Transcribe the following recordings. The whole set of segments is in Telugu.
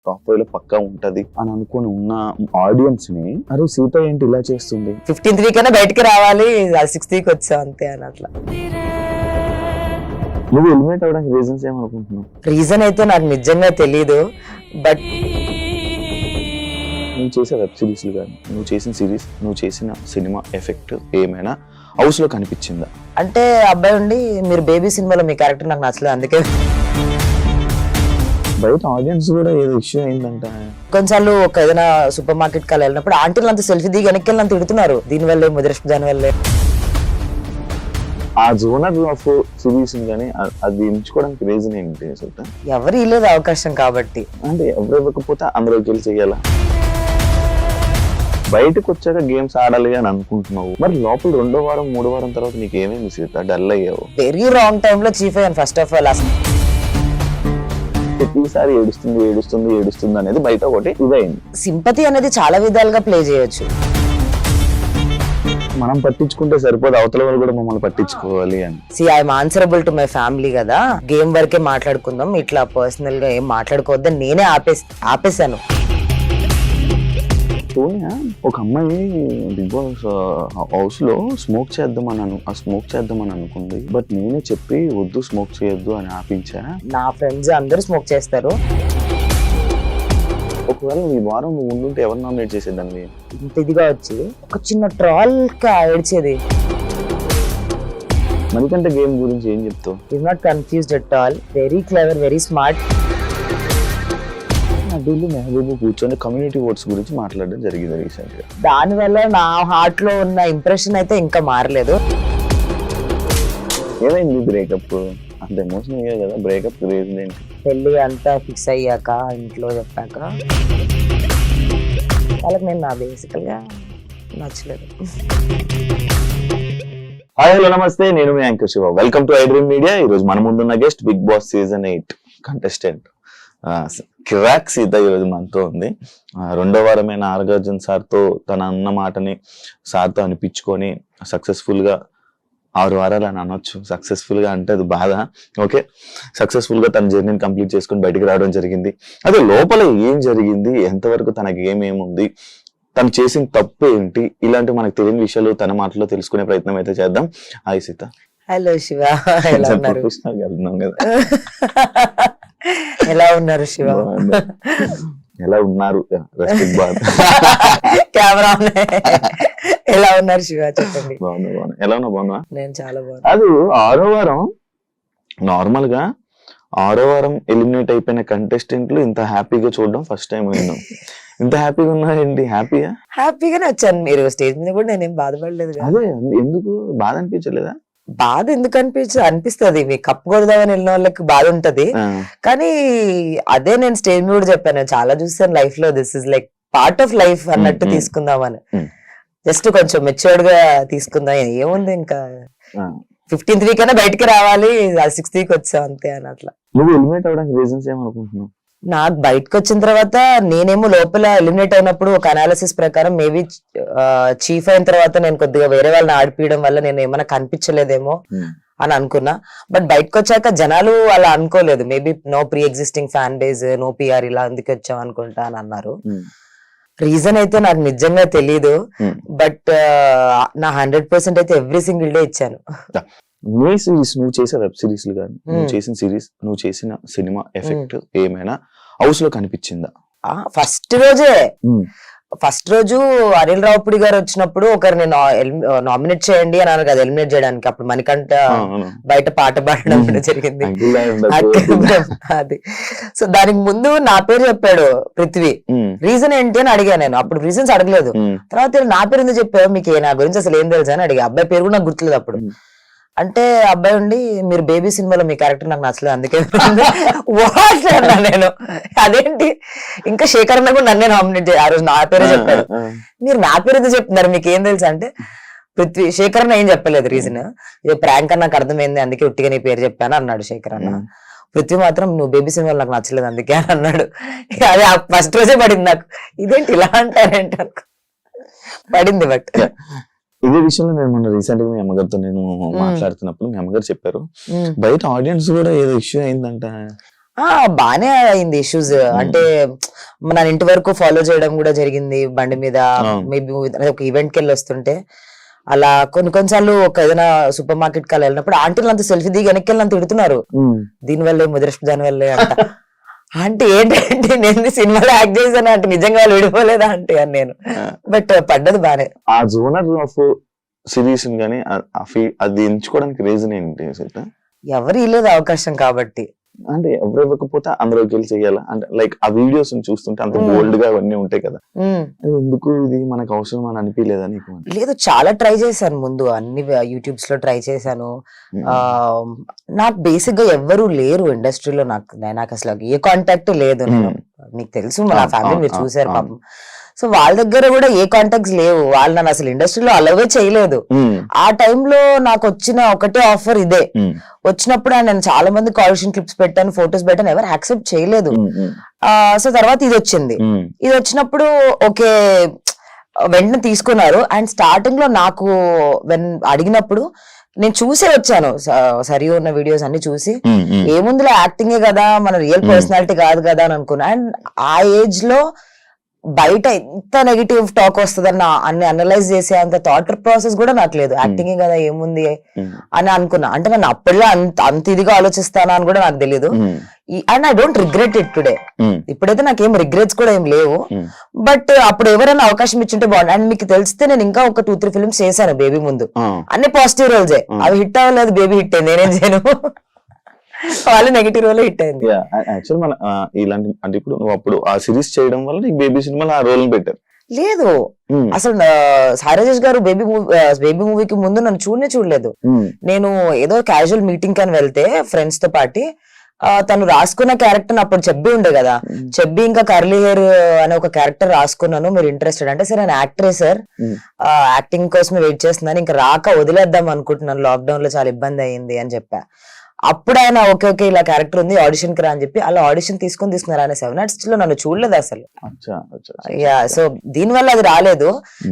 టాప్ 5 లో పక్కా ఉంటది అని అనుకుని ఉన్న ఆడియన్స్ ని అరే సీత ఏంటి ఇలా చేస్తుంది 15th వీక్ అయినా బయటికి రావాలి 6th వీక్ వచ్చావు అంతే అని అట్లా. నువ్వు ఎలిమినేట్ అవడానికి రీజన్స్ ఏమనుకుంటున్నావు? రీజన్ అయితే నాకు నిజంగా తెలీదు. బట్ నువ్వు చేసే వెబ్ సిరీస్లు కానీ నువ్వు చేసిన సిరీస్ నువ్వు చేసిన సినిమా ఎఫెక్ట్ ఏమైనా హౌస్ లో కనిపించిందా? అంటే అబ్బాయి ఉండి మీరు బేబీ సినిమాలో మీ క్యారెక్టర్ నాకు నచ్చలేదు అందుకే. బయట ఆడియన్స్ కూడా ఏదో ఇష్యూ అయిందంట. కొన్నిసార్లు ఒక ఏదైనా సూపర్ మార్కెట్ కాల్ వెళ్ళినప్పుడు ఆంటీలు అంత సెల్ఫీ దిగి వెనక్కి వెళ్ళి అంత తిడుతున్నారు దీనివల్లే ముద్రష్ దాని వల్లే. ఆ జోనర్ ఆఫ్ సిరీస్ కానీ అది ఎంచుకోవడానికి రీజన్ ఏంటి అసలు? ఎవరు ఇవ్వలేదు అవకాశం కాబట్టి. అంటే ఎవరు ఇవ్వకపోతే అందులోకి వెళ్ళి చెయ్యాలా? బయటకు వచ్చాక గేమ్స్ ఆడాలి అని అనుకుంటున్నావు, మరి లోపల 2వ వారం 3వ వారం తర్వాత నీకు ఏమేమి సీత డల్ అయ్యావు? వెరీ రాంగ్ టైమ్ లో చీఫ్ అయ్యాను ఫస్ట్ ఆఫ్ ఆల్. అసలు ప్రతిసారి ఏడుస్తుంది అనేది బయట ఒకటి ఇదైంది. సింపతి అనేది చాలా విధాలుగా ప్లే చేయొచ్చు. మనం పట్టించుకుంటే సరిపోదు, అవతల వాళ్ళు కూడా మమ్మల్ని పట్టించుకోవాలి అని. I'm answerable to my family కదా, గేమ్ వరకే మాట్లాడుకుందాం, ఇట్లా పర్సనల్ గా ఏం మాట్లాడుకోవద్దని నేనే ఆపేసాను. సోనియా ఒక అమ్మాయి బిగ్ బాస్ హౌస్ లో స్మోక్ చేద్దామని అనుకుంది, బట్ నేనే చెప్పి వద్దు స్మోక్ చేయొద్దు అని ఆపించా. నా ఫ్రెండ్స్ అందరూ స్మోక్ చేస్తారు. ఒకవేళ ఈ వారం నువ్వు ఉండుంటే ఎవరు నామినేట్ చేసేదాన్ని? ఇంత ఇదిగా వచ్చి ఒక చిన్న ట్రాల్ గా ఏడ్చేది. మనకంటే గేమ్ గురించి ఏం చెప్తావు? Is not confused at all, very clever, very smart. అడ్డూలు మెహబూబు కూర్చొని కమ్యూనిటీ ఓట్స్ గురించి మాట్లాడడం జరిగింది రీసెంట్ గా. దానివల్ల నా హార్ట్ లో ఉన్న ఇంప్రెషన్ అయితే ఇంకా మారలేదు. ఏమైంది బ్రేకప్? అంత ఎమోషన్ అయ్యా కదా, బ్రేకప్ రీజన్ ఏంటి? పెళ్లి అంతా ఫిక్స్ అయ్యాక ఇంట్లో చెప్పాక వాళ్ళకి నేను నా బేసికల్ గా నచ్చలేదు. హాయ్ హలో నమస్తే, నేను మీ anchor Shiva. Welcome to iDream media. ఈ రోజు మన ముందున్న guest Bigg Boss season 8 contestant Kiraak Seetha ఈరోజు మనతో ఉంది. 2వ వారమే నాగార్జున సార్తో తన అన్న మాటని సార్తో అనిపించుకొని సక్సెస్ఫుల్ గా 6 వారాలు అని అనొచ్చు. సక్సెస్ఫుల్ గా అంటే అది బాధ. ఓకే, సక్సెస్ఫుల్ గా తన జర్నీని కంప్లీట్ చేసుకుని బయటకు రావడం జరిగింది. అదే లోపల ఏం జరిగింది, ఎంతవరకు తనకి ఏమేముంది, తను చేసిన తప్పు ఏంటి, ఇలాంటి మనకు తెలియని విషయాలు తన మాటలో తెలుసుకునే ప్రయత్నం అయితే చేద్దాం. హాయ్ సీత. హలో శివ, ఎలా ఉన్నారు? వెళ్తున్నాం కదా. ఎలా ఉన్నారు శివ? ఎలా ఉన్నారు? కెమెరా ఎలా ఉన్నారు శివ చెప్పండి. బాగున్నా. ఎలా ఉన్నా? బాగున్నా. నేను చాలా బాగున్నా. అది 6వ వారం నార్మల్ గా 6వ వారం ఎలిమినేట్ అయిపోయిన కంటెస్టెంట్లు ఇంత హ్యాపీగా చూడడం ఫస్ట్ టైం విన్నాం. ఇంత హ్యాపీగా ఉన్నారండి? హ్యాపీగానే వచ్చాను. మీరు స్టేజ్ మీద కూడా నేనేం బాధపడలేదు. అదే ఎందుకు బాధ అనిపించలేదా? బాధ ఎందుకు అనిపిస్తుంది, మీ కప్పు కొడదామని వెళ్ళిన వాళ్ళకి బాధ ఉంటది. కానీ అదే నేను స్టేజ్ మీద కూడా చెప్పాను, చాలా చూసాను లైఫ్ లో, this is like part of life అన్నట్టు తీసుకుందామని. జస్ట్ కొంచెం మెచ్యూర్డ్ గా తీసుకుందాం, ఏముంది ఇంకా 15th వీక్ అయినా బయటికి రావాలి 6th వీక్ వచ్చావు అంతే అని అట్లా. నువ్వు ఎలిమినేట్ అవడానికి రీజన్స్ ఏమనుకుంటున్నావు? నాకు బయటకు వచ్చిన తర్వాత నేనేమో లోపల ఎలిమినేట్ అయినప్పుడు ఒక అనాలిసిస్ ప్రకారం మేబీ చీఫ్ అయిన తర్వాత నేను కొద్దిగా వేరే వాళ్ళని ఆడిపియడం వల్ల నేను ఏమైనా కనిపించలేదేమో అని అనుకున్నా. బట్ బయటకు వచ్చాక జనాలు అలా అనుకోలేదు. Maybe no pre existing fan base, no PR, ఇలా అందుకు వచ్చాం అనుకుంటా అని అన్నారు. రీజన్ అయితే నాకు నిజంగా తెలీదు. బట్ నా 100% అయితే ఎవ్రీ సింగిల్ డే ఇచ్చాను. నువ్వు చేసే వెబ్ సిరీస్లు కానీ నువ్వు చేసిన సిరీస్ నువ్వు చేసిన సినిమా ఎఫెక్ట్ ఏమైనా హౌస్ లో కనిపించిందా? ఫస్ట్ రోజు అనిల్ రావుపుడి గారు వచ్చినప్పుడు ఒకరిని నామినేట్ చేయండి అని అన్నారు కదా ఎలిమినేట్ చేయడానికి. అప్పుడు మనకంట బయట పాట పాడడం జరిగింది అది. సో దానికి ముందు నా పేరు చెప్పాడు పృథ్వీ. రీజన్ ఏంటి అని అడిగా నేను. అప్పుడు రీజన్స్ అడగలేదు. తర్వాత నా పేరు ఎందుకు చెప్పావు, మీకు నా గురించి అసలు ఏం తెలుసు అని అడిగా. అబ్బాయి పేరు కూడా నాకు గుర్తులేదు అప్పుడు. అంటే అబ్బాయి ఉండి మీరు బేబీ సినిమాలో మీ క్యారెక్టర్ నాకు నచ్చలేదు అందుకే అన్నా నేను. అదేంటి, ఇంకా శేఖర్ అన్న కూడా నన్నే నామినేట్ చేయాలి. ఆ రోజు నా పేరే చెప్పాడు. మీరు నా పేరు ఎందుకు చెప్తున్నారు, మీకు ఏం తెలుసు అంటే పృథ్వీ. శేఖర్ అన్న ఏం చెప్పలేదు రీజన్. ప్రాంక్ అని నాకు అర్థమైంది అందుకే ఉట్టిగా నీ పేరు చెప్పాను అన్నాడు శేఖర్ అన్న. పృథ్వీ మాత్రం నువ్వు బేబీ సినిమాలో నాకు నచ్చలేదు అందుకే అని అన్నాడు. అదే ఫస్ట్ రోజే పడింది నాకు, ఇదేంటి ఇలా అంటారేంటి పడింది. బట్ ఇదే విషయంలో నేను మొన్న రీసెంట్ గా మీ అమ్మగారితో నేను మాట్లాడుతున్నప్పుడు మీ అమ్మగారు చెప్పారు బయట ఆడియన్స్ కూడా ఏదో ఇష్యూ అయిందంట. బానే అయింది ఇష్యూస్. అంటే మన ఇంటి వరకు ఫాలో చేయడం కూడా జరిగింది బండి మీద. మేబీ ఒక ఈవెంట్ కి వెళ్ళి వస్తుంటే అలా కొన్నిసార్లు ఒక ఏదైనా సూపర్ మార్కెట్ కి వెళ్ళినప్పుడు ఆంటీలు అంత సెల్ఫీ దిగి వెనక్కి వెళ్ళి అంత తిడుతున్నారు, దీనివల్లే ముద్రష్ట దానివల్లే అంట. అంటే ఏంటంటే నేను సినిమాలో యాక్ట్ చేశాను అంటే నిజంగా వాళ్ళు విడిపోలేదా అంటే అని నేను. బట్ పడ్డది బానే. ఆ జోనర్ ఆఫ్ సిరీస్ గానీ అది ఎంచుకోవడానికి రీజన్ ఏంటి? ఎవరు ఇవ్వలేదు అవకాశం కాబట్టి. అంటే ఎవరు ఇవ్వకపోతే అందులోకి వెళ్ళి చెయ్యాలా అంటే లైక్ ఆ వీడియోస్ చూస్తుంటే అంత బోల్డ్ గా అవన్నీ ఉంటాయి కదా, ఎందుకు ఇది మనకు అవసరం అని అనిపించలేదా నీకు? లేదు, చాలా ట్రై చేశాను ముందు, అన్ని యూట్యూబ్స్ లో ట్రై చేశాను. నాకు బేసిక్ గా ఎవ్వరూ లేరు ఇండస్ట్రీలో, నాకు అసలు ఏ కాంటాక్ట్ లేదు. మీకు తెలుసు మా ఫ్యామిలీ మీరు చూసారు పాపం. సో వాళ్ళ దగ్గర కూడా ఏ కాంటాక్ట్స్ లేవు, వాళ్ళు నన్ను అసలు ఇండస్ట్రీలో అలవే చేయలేదు. ఆ టైంలో నాకు వచ్చిన ఒకటే ఆఫర్ ఇదే. వచ్చినప్పుడు నేను చాలా మంది ఆడిషన్ క్లిప్స్ పెట్టాను, ఫొటోస్ పెట్టాను, ఎవరు యాక్సెప్ట్ చేయలేదు. సో తర్వాత ఇది వచ్చింది. ఇది వచ్చినప్పుడు ఓకే వెంటనే తీసుకున్నారు. అండ్ స్టార్టింగ్ లో నాకు అడిగినప్పుడు నేను చూసే వచ్చాను, సరియు ఉన్న వీడియోస్ అన్ని చూసి ఏముందిలే యాక్టింగే కదా, మన రియల్ పర్సనాలిటీ కాదు కదా అని అనుకున్నా. అండ్ ఆ ఏజ్ లో బయట ఎంత నెగిటివ్ టాక్ వస్తుందన్న అన్ని అనలైజ్ చేసే అంత థాట్ ప్రాసెస్ కూడా నాకు లేదు. యాక్టింగ్ కదా ఏముంది అని అనుకున్నా. అంటే నేను అప్పట్లో అంత ఇదిగా ఆలోచిస్తానా అని కూడా నాకు తెలియదు. And I don't regret it today. ఇప్పుడైతే నాకు ఏం రిగ్రెట్స్ కూడా ఏం లేవు. బట్ అప్పుడు ఎవరైనా అవకాశం ఇచ్చింటే బాగుంది. అండ్ మీకు తెలిస్తే నేను ఇంకా ఒక 2-3 ఫిల్మ్స్ చేశాను బేబీ ముందు, అన్ని పాజిటివ్ రోల్సే. అవి హిట్ అవ్వలేదు, బేబీ హిట్ అయింది, నేనేం చేయను. వాళ్ళు నెగిటివ్ రోల్ హిట్ అయింది. యాక్చువల్ మన ఇలాంటి అంటే ఇప్పుడు నువ్వు అప్పుడు ఆ సిరీస్ చేయడం వల్ల నీకు బేబీ సినిమాలో ఆ రోల్ పెట్టారు. లేదు అసలు సాయిరాజేష్ గారు బేబీ మూవీకి ముందు నన్ను చూడలేదు. నేను ఏదో క్యాజువల్ మీటింగ్ అని వెళ్తే ఫ్రెండ్స్ తో పాటి తను రాసుకున్న క్యారెక్టర్ అప్పుడు చెబ్బి ఉండే కదా, చెబ్బి ఇంకా కర్లీ హెయిర్ అనే ఒక క్యారెక్టర్ రాసుకున్నాను, మీరు ఇంట్రెస్టెడ్ అంటే సరే నేను యాక్టరే సార్, యాక్టింగ్ కోసమే వెయిట్ చేస్తున్నాను, ఇంకా రాక వదిలేద్దాం అనుకుంటున్నాను, లాక్డౌన్ లో చాలా ఇబ్బంది అయ్యింది అని చెప్పా. అప్పుడు ఆయన ఓకే ఇలా క్యారెక్టర్ ఉంది ఆడిషన్ కి రా అని చెప్పి అలా ఆడిషన్ తీసుకున్నారు. ఆయన 7 Arts లో నన్ను చూడలేదు అసలు. సో దీని వల్ల అది రాలేదు.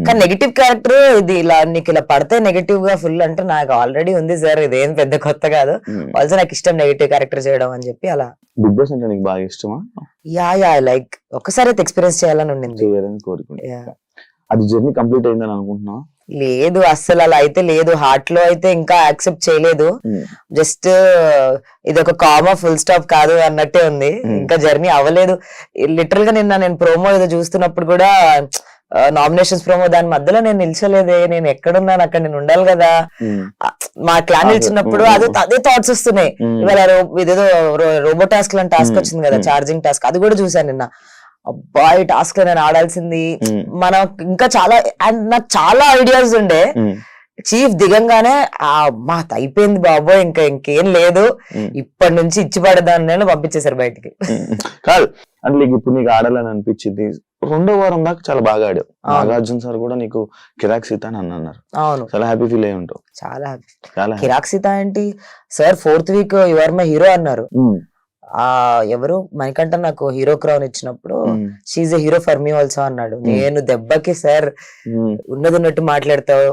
కానీ నెగిటివ్ క్యారెక్టర్ ఇది ఇలా నీకు ఇలా పడితే నెగిటివ్ గా ఫుల్ అంటే నాకు ఆల్రెడీ ఉంది సార్, ఇదేం పెద్ద కొత్త కాదు, ఆల్సో నాకు ఇష్టం నెగిటివ్ క్యారెక్టర్ చేయడం అని చెప్పి అలా. బిగ్ బాస్ అంటే నీకు బాగా ఇష్టమా? యా లైక్ ఒకసారి అయితే ఎక్స్పీరియన్స్ చేయాలని ఉండింది. అది జర్నీ కంప్లీట్ అయిందని అనుకుంటున్నా? లేదు అస్సలు అలా అయితే లేదు. హార్ట్ లో అయితే ఇంకా యాక్సెప్ట్ చేయలేదు. జస్ట్ ఇది ఒక కామా ఫుల్ స్టాప్ కాదు అన్నట్టే ఉంది. ఇంకా జర్నీ అవ్వలేదు. లిటరల్ గా నేను ప్రోమో ఏదో చూస్తున్నప్పుడు కూడా నామినేషన్స్ ప్రోమో దాని మధ్యలో నేను నిల్చోలేదే, నేను ఎక్కడున్నాను అక్కడ నేను ఉండాలి కదా. మా క్లాన్ నిల్చున్నప్పుడు అదే థాట్స్ వస్తున్నాయి. ఇవాళ ఇదేదో రోబో టాస్క్ లాంటి టాస్క్ వచ్చింది కదా, ఛార్జింగ్ టాస్క్, అది కూడా చూసాను నిన్న. అబ్బాయి టాస్క్ లో నేను ఆడాల్సింది మనకు ఇంకా చాలా. అండ్ నాకు చాలా ఐడియాస్ ఉండే. చీఫ్ దిగంగానే మా అయిపోయింది బాబోయ్, ఇంకేం లేదు, ఇప్పటి నుంచి ఇచ్చి పడదాన్ని పంపించేశారు బయటికి. కాదు అంటే నీకు ఇప్పుడు నీకు ఆడాలని అనిపించింది. 2వ వారం దాకా చాలా బాగా ఆడావు. నాగార్జున సార్ కూడా నీకు కిరాక్ సీత అని అన్నారు. అవును, చాలా హ్యాపీ ఫీల్ అయ్యి ఉంటావు. చాలా హ్యాపీ. కిరాక్ సీత ఏంటి sir, 4th week you are my hero అన్నారు. ఎవరు మణికంఠ నాకు హీరో క్రౌన్ ఇచ్చినప్పుడు she's a hero for me also అన్నాడు. నేను దెబ్బకి సార్ ఉన్నది ఉన్నట్టు మాట్లాడతావు,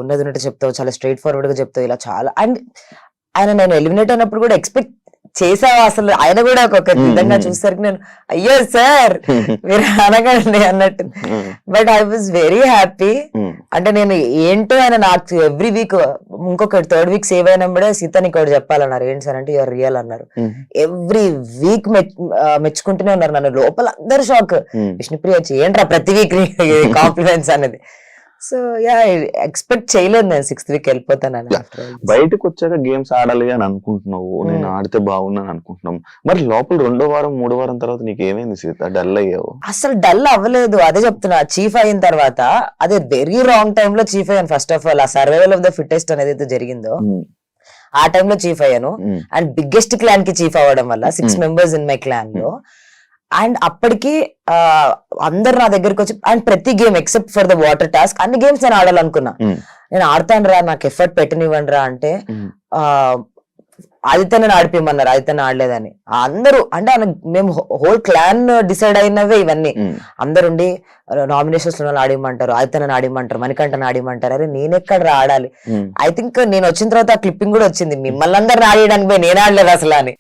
ఉన్నది ఉన్నట్టు చెప్తావు, చాలా స్ట్రైట్ ఫార్వర్డ్ గా చెప్తావు, ఇలా చాలా. అండ్ ఆయన నేను ఎలిమినేట్ అయినప్పుడు కూడా ఎక్స్పెక్ట్ చేసావా అసలు? ఆయన కూడా ఒక విధంగా చూసేసరికి నేను అయ్యో సార్ మీరు అనగండి అన్నట్టు. But I was very happy. అంటే నేను ఏంటో ఆయన నాకు ఎవ్రీ వీక్ ఇంకొక 3rd వీక్ సేవ్ అయినప్పుడే సీత నీకు ఒకటి చెప్పాలన్నారు. ఏంటి సార్ అంటే యూఆర్ రియల్ అన్నారు. ఎవ్రీ వీక్ మెచ్చుకుంటూనే ఉన్నారు నన్ను. లోపల అందరు షాక్, విష్ణుప్రియ ఏంట్రా ప్రతి వీక్ కాంప్లిమెంట్స్ అనేది. సో యా ఎక్స్పెక్ట్ చేయలేదు నేను 6th వీక్ వెళ్ళిపోతానని. బయటకు వచ్చాక గేమ్స్ ఆడాలి అని అనుకుంటున్నావు, నేను ఆడితే బాగున్నాను అనుకుంటున్నావు. మరి లోపల 2వ వారం 3వ వారం తర్వాత నీకు ఏమైంది సీత? డల్ అయ్యావు? అసలు డల్ అవ్వలేదు, అదే చెప్తున్నా. చీఫ్ అయిన తర్వాత అదే వెరీ రాంగ్ టైమ్ లో చీఫ్ అయ్యాను. ఫస్ట్ ఆఫ్ ఆల్ ఆ సర్వైవల్ ఆఫ్ ద ఫిట్టెస్ట్ అనేది జరిగిందో ఆ టైంలో చీఫ్ అయ్యాను. అండ్ బిగ్గెస్ట్ క్లాన్ కి చీఫ్ అవ్వడం వల్ల 6 members ఇన్ మై క్లాన్ లో. అండ్ అప్పటికి అందరు నా దగ్గరికి వచ్చి అండ్ ప్రతి game except for the water task అన్ని గేమ్స్ నేను ఆడాలనుకున్నా. నేను ఆడతాను రా, నాకు ఎఫర్ట్ పెట్టనివ్వండి రా అంటే ఆదిత్యని ఆడిపోయమన్నారు, ఆదిత్యని ఆడలేదని. అందరూ అంటే మేము హోల్ క్లాన్ డిసైడ్ అయినవే ఇవన్నీ. అందరుండి నామినేషన్స్ లో ఆడిమంటారు, ఆదిత్యని ఆడిమంటారు, మణికంఠని ఆడిమంటారు. అరే నేనెక్కడ ఆడాలి? ఐ థింక్ నేను వచ్చిన తర్వాత ఆ క్లిప్పింగ్ కూడా వచ్చింది, మిమ్మల్ని అందరిని ఆడేయడానికి పోయి నేను ఆడలేదు అసలు అని.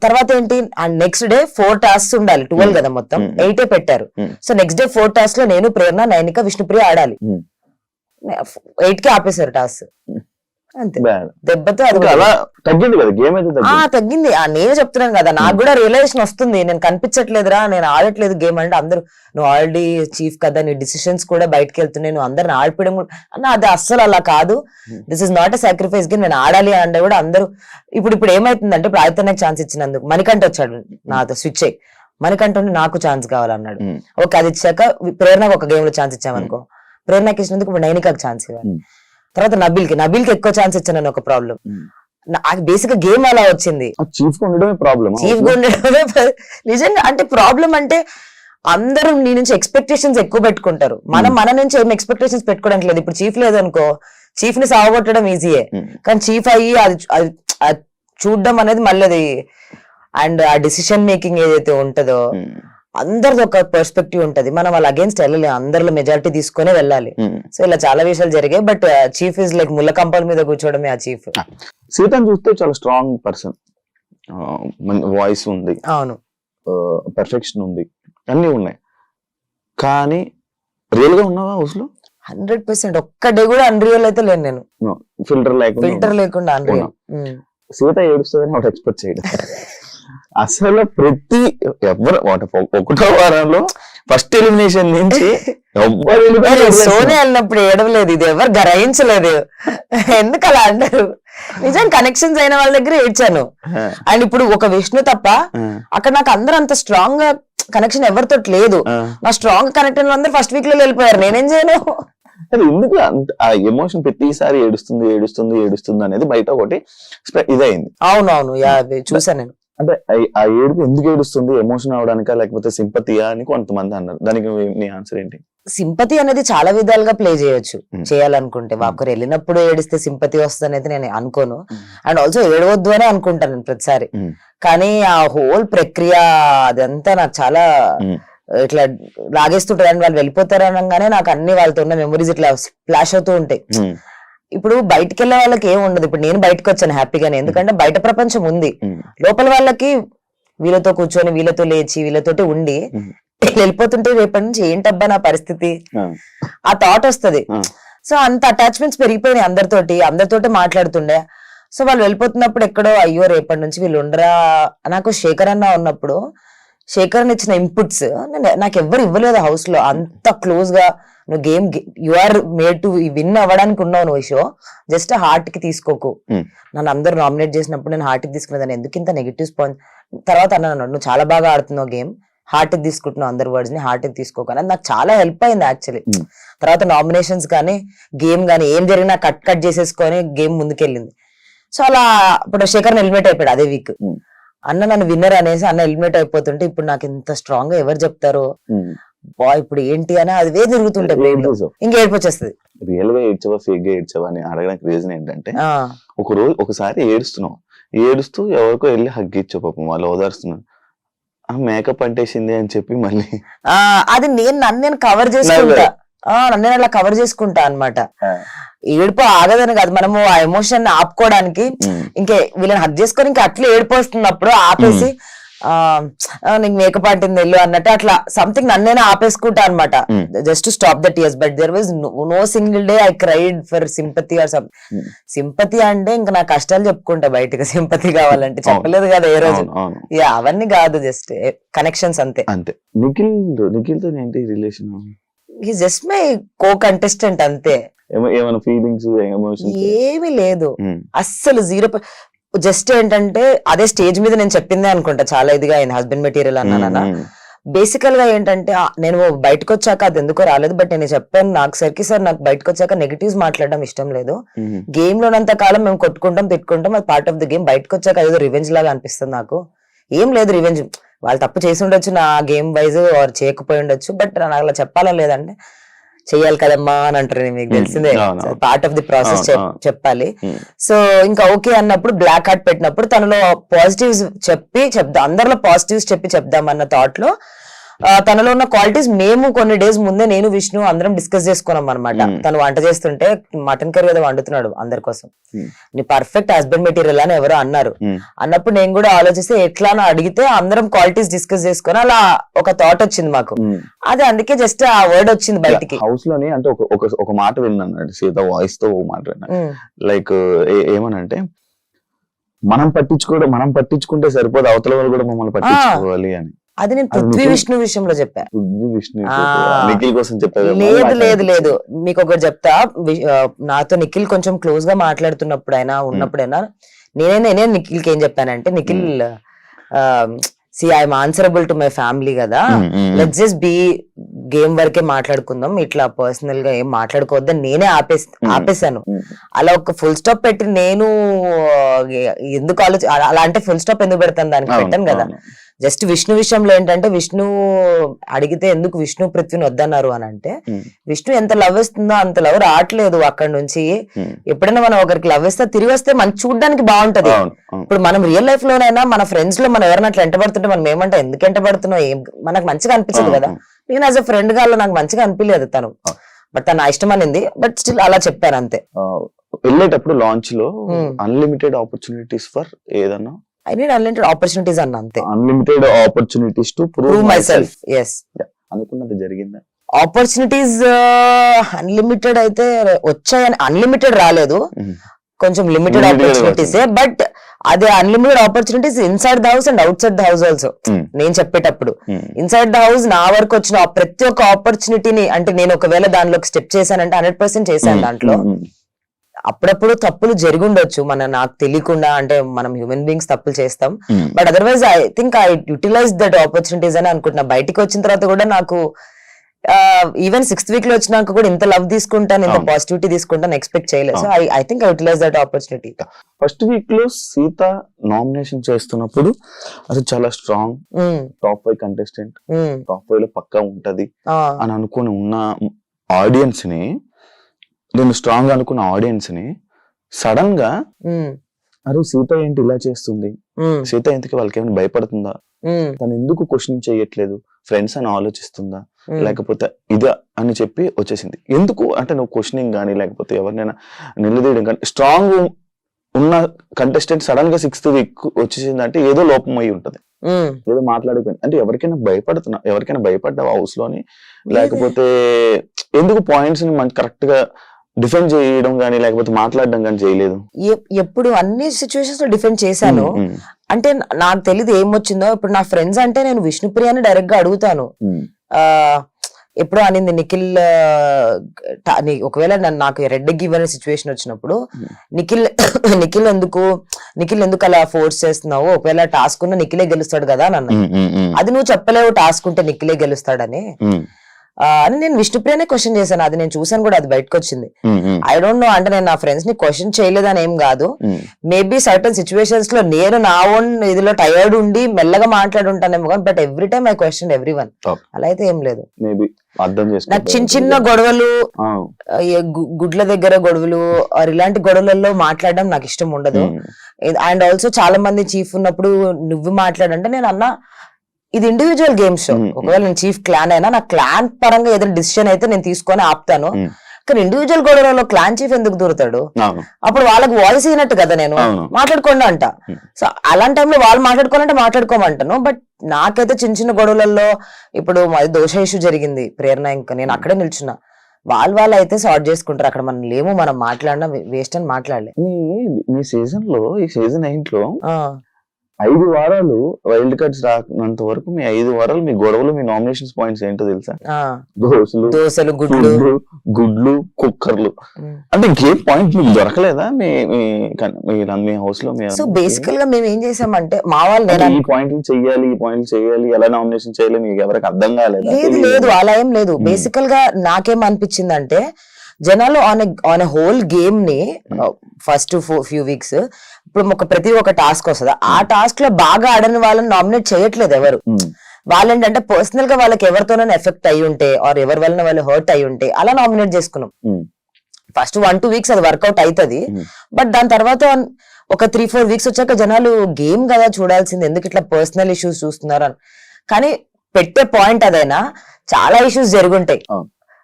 తర్వాత ఏంటి, నెక్స్ట్ డే 4 టాస్క్స్ ఉండాలి, 12 కదా మొత్తం, 8 పెట్టారు. సో నెక్స్ట్ డే 4 టాస్క్ లో నేను, ప్రేరణ, నైనిక, విష్ణుప్రియ ఆడాలి. 8 కి ఆపేశారు టాస్క్. అంతే, దెబ్బతో అది అలా తగ్గింది కదా గేమ్ అయితే తగ్గింది. నేను చెప్తున్నాను కదా, నాకు కూడా రియలైజేషన్ వస్తుంది, నేను కనిపించట్లేదురా, నేను ఆడట్లేదు గేమ్ అంటే. అందరూ నువ్వు ఆల్రెడీ చీఫ్ కదా, నీ డిసిషన్స్ కూడా బయటకు వెళ్తున్నాయి, నువ్వు అందరిని ఆడిపోయడం కూడా అన్న, అది అస్సలు అలా కాదు. This is not a sacrifice game, నేను ఆడాలి అంటే కూడా అందరూ. ఇప్పుడు ఏమైతుందంటే, ఇప్పుడు ఆదిత్య నాకు ఛాన్స్ ఇచ్చినందుకు మణికంఠ వచ్చాడు నాతో స్విచ్ అయ్యి, మణికంఠ నాకు ఛాన్స్ కావాలన్నాడు. ఓకే, అది ఇచ్చాక ప్రేరణకు ఒక గేమ్ లో ఛాన్స్ ఇచ్చామనుకో, ప్రేరణకి ఇచ్చినందుకు ఇప్పుడు నైనికాకి ఛాన్స్ ఇవ్వాలి. తర్వాత నబిల్కి ఎక్కువ ఛాన్స్ ఇచ్చానని ఒక ప్రాబ్లం. బేసిక్ గా గేమ్ అలా వచ్చింది. చీఫ్ గా ఉండడమే ప్రాబ్లం. నిజంగా అంటే ప్రాబ్లం అంటే అందరూ నీ నుంచి ఎక్స్పెక్టేషన్స్ ఎక్కువ పెట్టుకుంటారు. మనం మన నుంచి ఏం ఎక్స్పెక్టేషన్స్ పెట్టుకోవడానికి లేదు. ఇప్పుడు చీఫ్ లేదనుకో, చీఫ్ ని సాగొట్టడం ఈజీయే, కానీ చీఫ్ అయ్యి అది చూడడం అనేది మళ్ళీ. అండ్ ఆ డిసిషన్ మేకింగ్ ఏదైతే ఉంటుందో అందరిది ఒక పర్స్పెక్టివ్ ఉంటది, మనం వాళ్ళ అగేన్స్ట్ వెళ్ళలేము, అందరిలో మెజారిటీ తీసుకునే వెళ్ళాలి. సో ఇలా చాలా విషయాలు జరిగాయి. బట్ చీఫ్ ఇస్ లైక్ ముళ్ళ కంపల మీద కూర్చోవడమే ఆ చీఫ్. సీతను చూస్తే చాలా స్ట్రాంగ్ పర్సన్, వాయిస్ ఉంది, అవును, పర్ఫెక్షన్ ఉంది, అన్ని ఉన్నాయి. కానీ రియల్ గా ఉన్నావా హౌస్ లో? 100%. ఒక్క డే కూడా అన్రియల్ అయితే లేను నేను. ఫిల్టర్ లేకుండా అన్రియల్. సీత ఏడుస్తుందని ఒకటి ఎక్స్పెక్ట్ చేయడం. అసలు ప్రతి ఎవరు ఒకటో వారంలో ఫస్ట్ ఎలిమినేషన్ నుంచి సోని వెళ్ళినప్పుడు ఏడవలేదు, ఇది ఎవరు గ్రహించలేదు. ఎందుకు అలా అంటారు? నిజం కనెక్షన్స్ అయిన వాళ్ళ దగ్గర ఏడ్చాను. అండ్ ఇప్పుడు ఒక విష్ణు తప్ప అక్కడ నాకు అందరూ అంత స్ట్రాంగ్ గా కనెక్షన్ ఎవరితో లేదు. నా స్ట్రాంగ్ కనెక్ట్ అయిన అందరూ ఫస్ట్ వీక్ లో వెళ్ళిపోయారు, నేనేం చేయను. ఎందుకు ఆ ఎమోషన్ ప్రతిసారి ఏడుస్తుంది అనేది బయట ఒకటి ఇదైంది. అవునవును, చూసాను నేను. అంటే ఆ ఏడుపు ఎందుకు ఏడుస్తుంది? ఎమోషన్ అవడానికా లేకపోతే సింపతియా అని కొంతమంది అన్నారు. దానికి నీ ఆన్సర్ ఏంటి? సింపతి అనేది చాలా విధాలుగా ప్లే చేయొచ్చు, చేయాలనుకుంటే. ఒకరు వెళ్ళినప్పుడు ఏడిస్తే సింపతి వస్తుంది అనేది నేను అనుకోను. అండ్ ఆల్సో ఏడవద్దు అని అనుకుంటాను నేను ప్రతిసారి. కానీ ఆ హోల్ ప్రక్రియ అదంతా నాకు చాలా ఇట్లా లాగేస్తుంటారు. అండ్ వాళ్ళు వెళ్ళిపోతారు అనగానే నాకు అన్ని వాళ్ళతో ఉన్న మెమరీస్ ఇట్లా ఫ్లాష్ అవుతూ ఉంటాయి. ఇప్పుడు బయటకు వెళ్ళే వాళ్ళకి ఏం ఉండదు. ఇప్పుడు నేను బయటకు వచ్చాను హ్యాపీగానే, ఎందుకంటే బయట ప్రపంచం ఉంది. లోపల వాళ్ళకి వీళ్ళతో కూర్చొని, వీళ్ళతో లేచి, వీళ్ళతోటి ఉండి వెళ్ళిపోతుంటే రేపటి నుంచి ఏంటబ్బా నా పరిస్థితి, ఆ థాట్ వస్తుంది. సో అంత అటాచ్మెంట్స్ పెరిగిపోయినాయి అందరితోటి మాట్లాడుతుండే. సో వాళ్ళు వెళ్ళిపోతున్నప్పుడు ఎక్కడో అయ్యో రేపటి నుంచి వీళ్ళు ఉండరా. నాకు శేఖర్ అన్న ఉన్నప్పుడు శేఖర్ ఇచ్చిన ఇన్పుట్స్ నాకు ఎవ్వరు ఇవ్వలేదు హౌస్ లో. అంత క్లోజ్ గా నువ్వు game you are made to win అవ్వడానికి ఉన్నావు నువ్వు. షో జస్ట్ హార్ట్ కి తీసుకోకు. నన్ను అందరూ నామినేట్ చేసినప్పుడు నేను హార్ట్ కి తీసుకునేదాన్ని, ఎందుకు ఇంత నెగిటివ్ స్పాన్స్. తర్వాత అన్నాను, నువ్వు చాలా బాగా ఆడుతున్నావు గేమ్, హార్ట్ కి తీసుకుంటున్నావు అందరి వర్డ్స్ ని, హార్ట్ కి తీసుకోకు అని. నాకు చాలా హెల్ప్ అయింది యాక్చువల్లీ. తర్వాత నామినేషన్స్ కానీ గేమ్ కానీ ఏం జరిగినా కట్ చేసేసుకొని గేమ్ ముందుకెళ్ళింది. సో అలా ఇప్పుడు శేఖర్ ఎలిమినేట్ అయిపోయాడు అదే వీక్. అన్న నన్ను విన్నర్ అనేసి అన్న ఎలిమినేట్ అయిపోతుంటే ఇప్పుడు నాకు ఇంత స్ట్రాంగ్ గా ఎవరు చెప్తారో బా ఇప్పుడు ఏంటి అని అదే తిరుగుతుంటాయి, ఇంకా ఏడ్పొచ్చేస్తుంది. రియల్ గా ఏడ్చవా ఫేక్ గా ఏడ్చవా అని అడగడానికి రీజన్ ఏంటంటే, ఒకసారి ఏడుస్తూ ఎవరికో వెళ్ళి హగ్ ఇచ్చా, పాపం వాళ్ళు ఓదారుస్తున్నారు, ఆ మేకప్ అంటేసింది అని చెప్పి మళ్ళీ అది నన్ను కవర్ చేసుకుంటా, నన్ను అలా కవర్ చేసుకుంటా అన్నమాట. ఏడుపు ఆగదని కాదు, మనము ఆ ఎమోషన్ ఆపుకోవడానికి ఇంకే వీళ్ళని హక్ చేసుకొని ఇంకా అట్లా ఏడుపు వస్తున్నప్పుడు ఆపేసి నీకు మేకప్ అంటుంది వెళ్ళు అన్నట్టు అట్లా సంథింగ్ నన్నేనే ఆపేసుకుంటా అనమాట, just to stop the tears. But there was no single day I cried for sympathy or some. Sympathy అంటే ఇంకా నా కష్టాలు చెప్పుకుంటా బయటకు, సింపతి కావాలంటే చెప్పలేదు కదా ఏ రోజు. అవన్నీ కాదు, జస్ట్ కనెక్షన్స్ అంతే. నిఖిల్ తో ఏంటి relation? He just my co contestant అంతే. ఏమైనా ఫీలింగ్స్ ఏమీ లేదు అస్సలు, 0. జస్ట్ ఏంటంటే అదే స్టేజ్ మీద నేను చెప్పిందే అనుకుంటా చాలా ఇదిగా ఆయన హస్బెండ్ మెటీరియల్ అన్నానన్నా. బేసికల్ గా ఏంటంటే నేను బయటకు వచ్చాక అది ఎందుకో రాలేదు, బట్ నేను చెప్పాను నాకు సార్ నాకు బయటకు వచ్చాక నెగిటివ్స్ మాట్లాడడం ఇష్టం లేదు. గేమ్ లోనంత కాలం మేము కొట్టుకుంటాం తిట్టుకుంటాం, అది పార్ట్ ఆఫ్ ద గేమ్. బయటకు వచ్చాక ఏదో రివెంజ్ లాగా అనిపిస్తుంది నాకు. ఏం లేదు రివెంజ్, వాళ్ళు తప్పు చేసి ఉండొచ్చు నా గేమ్ వైజ్ ఆర్ చేయకపోయి ఉండొచ్చు, బట్ నాకు అలా చెప్పాలని లేదంటే చెయ్యాలి కదమ్మా అని అంటారు, మీకు తెలిసిందే, పార్ట్ ఆఫ్ ది ప్రాసెస్ చెప్పాలి. సో ఇంకా ఓకే అన్నప్పుడు బ్లాక్ హార్ట్ పెట్టినప్పుడు తనలో పాజిటివ్స్ చెప్దాం, అందరిలో పాజిటివ్స్ చెప్పి చెప్దాం అన్న థాట్ లో తనలో ఉన్న క్వాలిటీస్ మేము కొన్ని డేస్ ముందే నేను విష్ణు అందరం డిస్కస్ చేసుకున్నాం అనమాట. తను వంట చేస్తుంటే మటన్ కర్రీ ఏదో వండుతున్నాడు అందరి కోసం, నీ పర్ఫెక్ట్ హస్బెండ్ మెటీరియల్ అని ఎవరో అన్నారు. అన్నప్పుడు నేను కూడా ఆలోచిస్తే ఎట్లా అని అడిగితే అందరం క్వాలిటీస్ డిస్కస్ చేసుకుని అలా ఒక థాట్ వచ్చింది మాకు. అది అందుకే జస్ట్ ఆ వర్డ్ వచ్చింది బయటికి. హౌస్ లోని అంటే ఒక మాట విన్నాను సీత వాయిస్ తో మాట విన్నా, లైక్ ఏమనంటే మనం పట్టించుకుంటే సరిపోదు, అవతల వాళ్ళు కూడా మమ్మల్ని పట్టించుకోవాలి అని. అది నేను పృథ్వీ విష్ణు విషయంలో చెప్పాను. నిఖిల్ కోసం చెప్పాను. లేదు మీకు ఒకటి చెప్తా, నాతో నిఖిల్ కొంచెం క్లోజ్ గా మాట్లాడుతున్నప్పుడు అయినా ఉన్నప్పుడైనా నేనే నిఖిల్ కి ఏం చెప్పానంటే, Nikhil I'm answerable to my family కదా, లెట్స్ జస్ట్ బి గేమ్ వరకే మాట్లాడుకుందాం, ఇట్లా పర్సనల్ గా ఏం మాట్లాడుకోవద్దని నేనే ఆపేశాను. అలా ఒక ఫుల్ స్టాప్ పెట్టి నేను ఎందుకు అలా అంటే ఫుల్ స్టాప్ ఎందుకు పెడతాను, దానికి పెట్టాను కదా. జస్ట్ విష్ణు విషయంలో ఏంటంటే, విష్ణు అడిగితే ఎందుకు విష్ణు పృథ్వీని వద్దన్నారు అని అంటే, విష్ణు ఎంత లవ్ ఇస్తుందో అంత లవ్ రావట్లేదు అక్కడ నుంచి. ఎప్పుడైనా మనం ఒకరికి లవ్ ఇస్తే తిరిగి వస్తే మనం చూడడానికి బాగుంటది. ఇప్పుడు మనం రియల్ లైఫ్ లోనైనా మన ఫ్రెండ్స్ లో మనం ఎవరైనా అట్లా ఎంటబడుతుంటే మనం ఏమంటే ఎందుకు ఎంటబడుతున్నావు, ఏం మనకు మంచిగా అనిపించదు కదా. నేను యాజ్ అ ఫ్రెండ్ గా నాకు మంచిగా అనిపించలేదు తను, బట్ తను ఇష్టం అనింది, బట్ స్టిల్ అలా చెప్పాను అంతే. వెళ్ళేటప్పుడు లాంచ్ లో అన్లిమిటెడ్ ఆపర్చునిటీస్ ఫర్ ఏదన్నా, I need unlimited opportunities అన్న అంతే. Unlimited opportunities to prove myself. Yes. అనుకున్నది జరిగిందా? ఆపర్చునిటీస్ అన్లిమిటెడ్ అయితే వచ్చాయని, అన్లిమిటెడ్ రాలేదు, కొంచెం లిమిటెడ్ ఆపర్చునిటీస్. బట్ అదే unlimited opportunities inside the house and out side the house also. నేను చెప్పేటప్పుడు ఇన్సైడ్ ద హౌస్ నా వరకు వచ్చిన ప్రతి ఒక్క ఆపర్చునిటీని, అంటే నేను ఒకవేళ దానిలోకి స్టెప్ చేశానంటే 100% చేశాను. దాంట్లో అప్పుడప్పుడు తప్పులు జరిగి ఉండొచ్చు నాకు తెలియకుండా, అంటే మనం హ్యూమన్ బీయింగ్స్ తప్పులు చేస్తాం. But otherwise I think I utilize that opportunities అని అనుకుంటున్నా. బయటికి వచ్చిన తర్వాత కూడా నాకు ఈవెన్ 6th వీక్ లో వచ్చినాక కూడా ఇంత లవ్ తీసుకుంటాను, ఇంత పాజిటివిటీ తీసుకుంటాను ఎక్స్పెక్ట్ చేయలేదు. So I think I utilize that opportunity. First week లో సీత నామినేషన్ చేస్తున్నప్పుడు అది చాలా స్ట్రాంగ్ టాప్ 5 కంటెస్టెంట్, టాప్ 5 లో పక్కా ఉంటది అని అనుకుని ఉన్న ఆడియన్స్ ని, నేను స్ట్రాంగ్ అనుకున్న ఆడియన్స్ ని సడన్ గా అరే సీత ఏంటి ఇలా చేస్తుంది, సీత ఎందుకు వాళ్ళకి ఏమైనా భయపడుతుందా, తను ఎందుకు క్వశ్చన్ చేయట్లేదు, ఫ్రెండ్స్ అని ఆలోచిస్తుందా, లేకపోతే ఇదా అని చెప్పి వచ్చేసింది. ఎందుకు అంటే నువ్వు క్వశ్చనింగ్ కానీ లేకపోతే ఎవరినైనా నిలదీయడం కానీ, స్ట్రాంగ్ ఉన్న కంటెస్టెంట్ సడన్ గా 6th వీక్ వచ్చేసింది అంటే ఏదో లోపం అయి ఉంటది, ఏదో మాట్లాడిపోయింది అంటే. ఎవరికైనా భయపడ్డావు హౌస్ లోని, లేకపోతే ఎందుకు పాయింట్స్ ని మనకి కరెక్ట్ గా డిఫెండ్ చేయడం గానీ లేకపోతే మాట్లాడడం గానీ చేయలేదు? ఎప్పుడు అన్ని సిచ్యువేషన్స్ లో డిఫెండ్ చేశాను. అంటే నాకు తెలియదు ఏమొచ్చిందో. ఇప్పుడు నా ఫ్రెండ్స్ అంటే నేను విష్ణుప్రియని డైరెక్ట్ గా అడుగుతాను. ఎప్పుడో అనింది నిఖిల్, ఒకవేళ నాకు రెడ్ గివ్ అనే సిచ్యువేషన్ వచ్చినప్పుడు నిఖిల్ ఎందుకు అలా ఫోర్స్ చేస్తున్నావు, ఒకవేళ టాస్క్ ఉన్న నిఖిలే గెలుస్తాడు కదా అని అన్నా. అది నువ్వు చెప్పలేవు టాస్క్ ఉంటే నిఖిలే గెలుస్తాడని అని నేను విష్ణుప్రియనే క్వశ్చన్ చేశాను. అది నేను చూసాను కూడా, అది బయటకు వచ్చింది. ఐ డోంట్ నో, అంటే నేను నా ఫ్రెండ్స్ ని క్వశ్చన్ చేయలేదని ఏం కాదు. మేబీ సర్టన్ సిచ్యువేషన్స్ లో నేను నా ఓన్ ఇదిలో టైర్డ్ ఉండి మెల్లగా మాట్లాడుంటానేమో కానీ, but every time I question every one. అలా అయితే ఏం లేదు. నాకు చిన్న గొడవలు, గుడ్ల దగ్గర గొడవలు, ఇలాంటి గొడవలలో మాట్లాడడం నాకు ఇష్టం ఉండదు. అండ్ ఆల్సో చాలా మంది చీఫ్ ఉన్నప్పుడు నువ్వు మాట్లాడంటే నేను అన్నా ఇది ఇండివిజువల్ గేమ్ షో. ఒకవేళ నేను చీఫ్ క్లాన్ అయినా నా క్లాన్ పరంగా ఏదైనా డిసిషన్ అయితే నేను తీసుకొని ఆపుతాను. కానీ ఇండివిజువల్ గొడవలో క్లాన్ చీఫ్ ఎందుకు దూరుతాడు? అప్పుడు వాళ్ళకి వాయిస్ అయినట్టు కదా, నేను మాట్లాడుకోండి అంట. సో అలాంటి టైంలో వాళ్ళు మాట్లాడుకోవాలంటే మాట్లాడుకోమంటాను. బట్ నాకైతే చిన్న గొడవలలో, ఇప్పుడు అది దోష ఇష్యూ జరిగింది ప్రేరణ, ఇంకా నేను అక్కడే నిల్చున్నా, వాళ్ళు అయితే సార్ట్ చేసుకుంటారు. అక్కడ మనం లేము, మనం మాట్లాడినా వేస్ట్ అని మాట్లాడలే. మీ సీజన్ లో, ఈ సీజన్ 8 లో 5 వారాలు వైల్డ్ కార్డ్స్ రానంత వరకు మీ 5 వారాలు మీ గొడవలు, మీ నామినేషన్స్ పాయింట్స్ ఏంటో తెలుసా? దోశలు, గుడ్లు, కుక్కర్లు. అంటే ఇంకేం పాయింట్ మీకు దొరకలేదా మీ హౌస్ లో? సో బేసికల్ గా మేము ఏం చేసామంటే, మా వాళ్ళు ఈ పాయింట్లు చెయ్యాలి, ఎలా నామినేషన్ చేయాలి మీకు ఎవరికి అర్థం కాలేదు? లేదు అలా ఏం లేదు. బేసికల్ గా నాకేం అనిపించింది అంటే, జనాలు ఆన్ ఎ హోల్ గేమ్ ని ఫస్ట్ ఫ్యూ వీక్స్ ఇప్పుడు ప్రతి ఒక్క టాస్క్ వస్తుంది, ఆ టాస్క్ లో బాగా ఆడని వాళ్ళని నామినేట్ చేయట్లేదు ఎవరు. వాళ్ళు ఏంటంటే పర్సనల్ గా వాళ్ళకి ఎవరితోనైనా ఎఫెక్ట్ అయి ఉంటే ఆర్ ఎవరి వలన వాళ్ళు హర్ట్ అయి ఉంటే అలా నామినేట్ చేసుకున్నాం. ఫస్ట్ 1-2 వీక్స్ అది వర్కౌట్ అవుతుంది, బట్ దాని తర్వాత ఒక 3-4 వీక్స్ వచ్చాక జనాలు గేమ్ కదా చూడాల్సింది, ఎందుకు ఇట్లా పర్సనల్ ఇష్యూస్ చూస్తున్నారు అని. కానీ పెట్టే పాయింట్ అదైనా చాలా ఇష్యూస్ జరుగుంటాయి.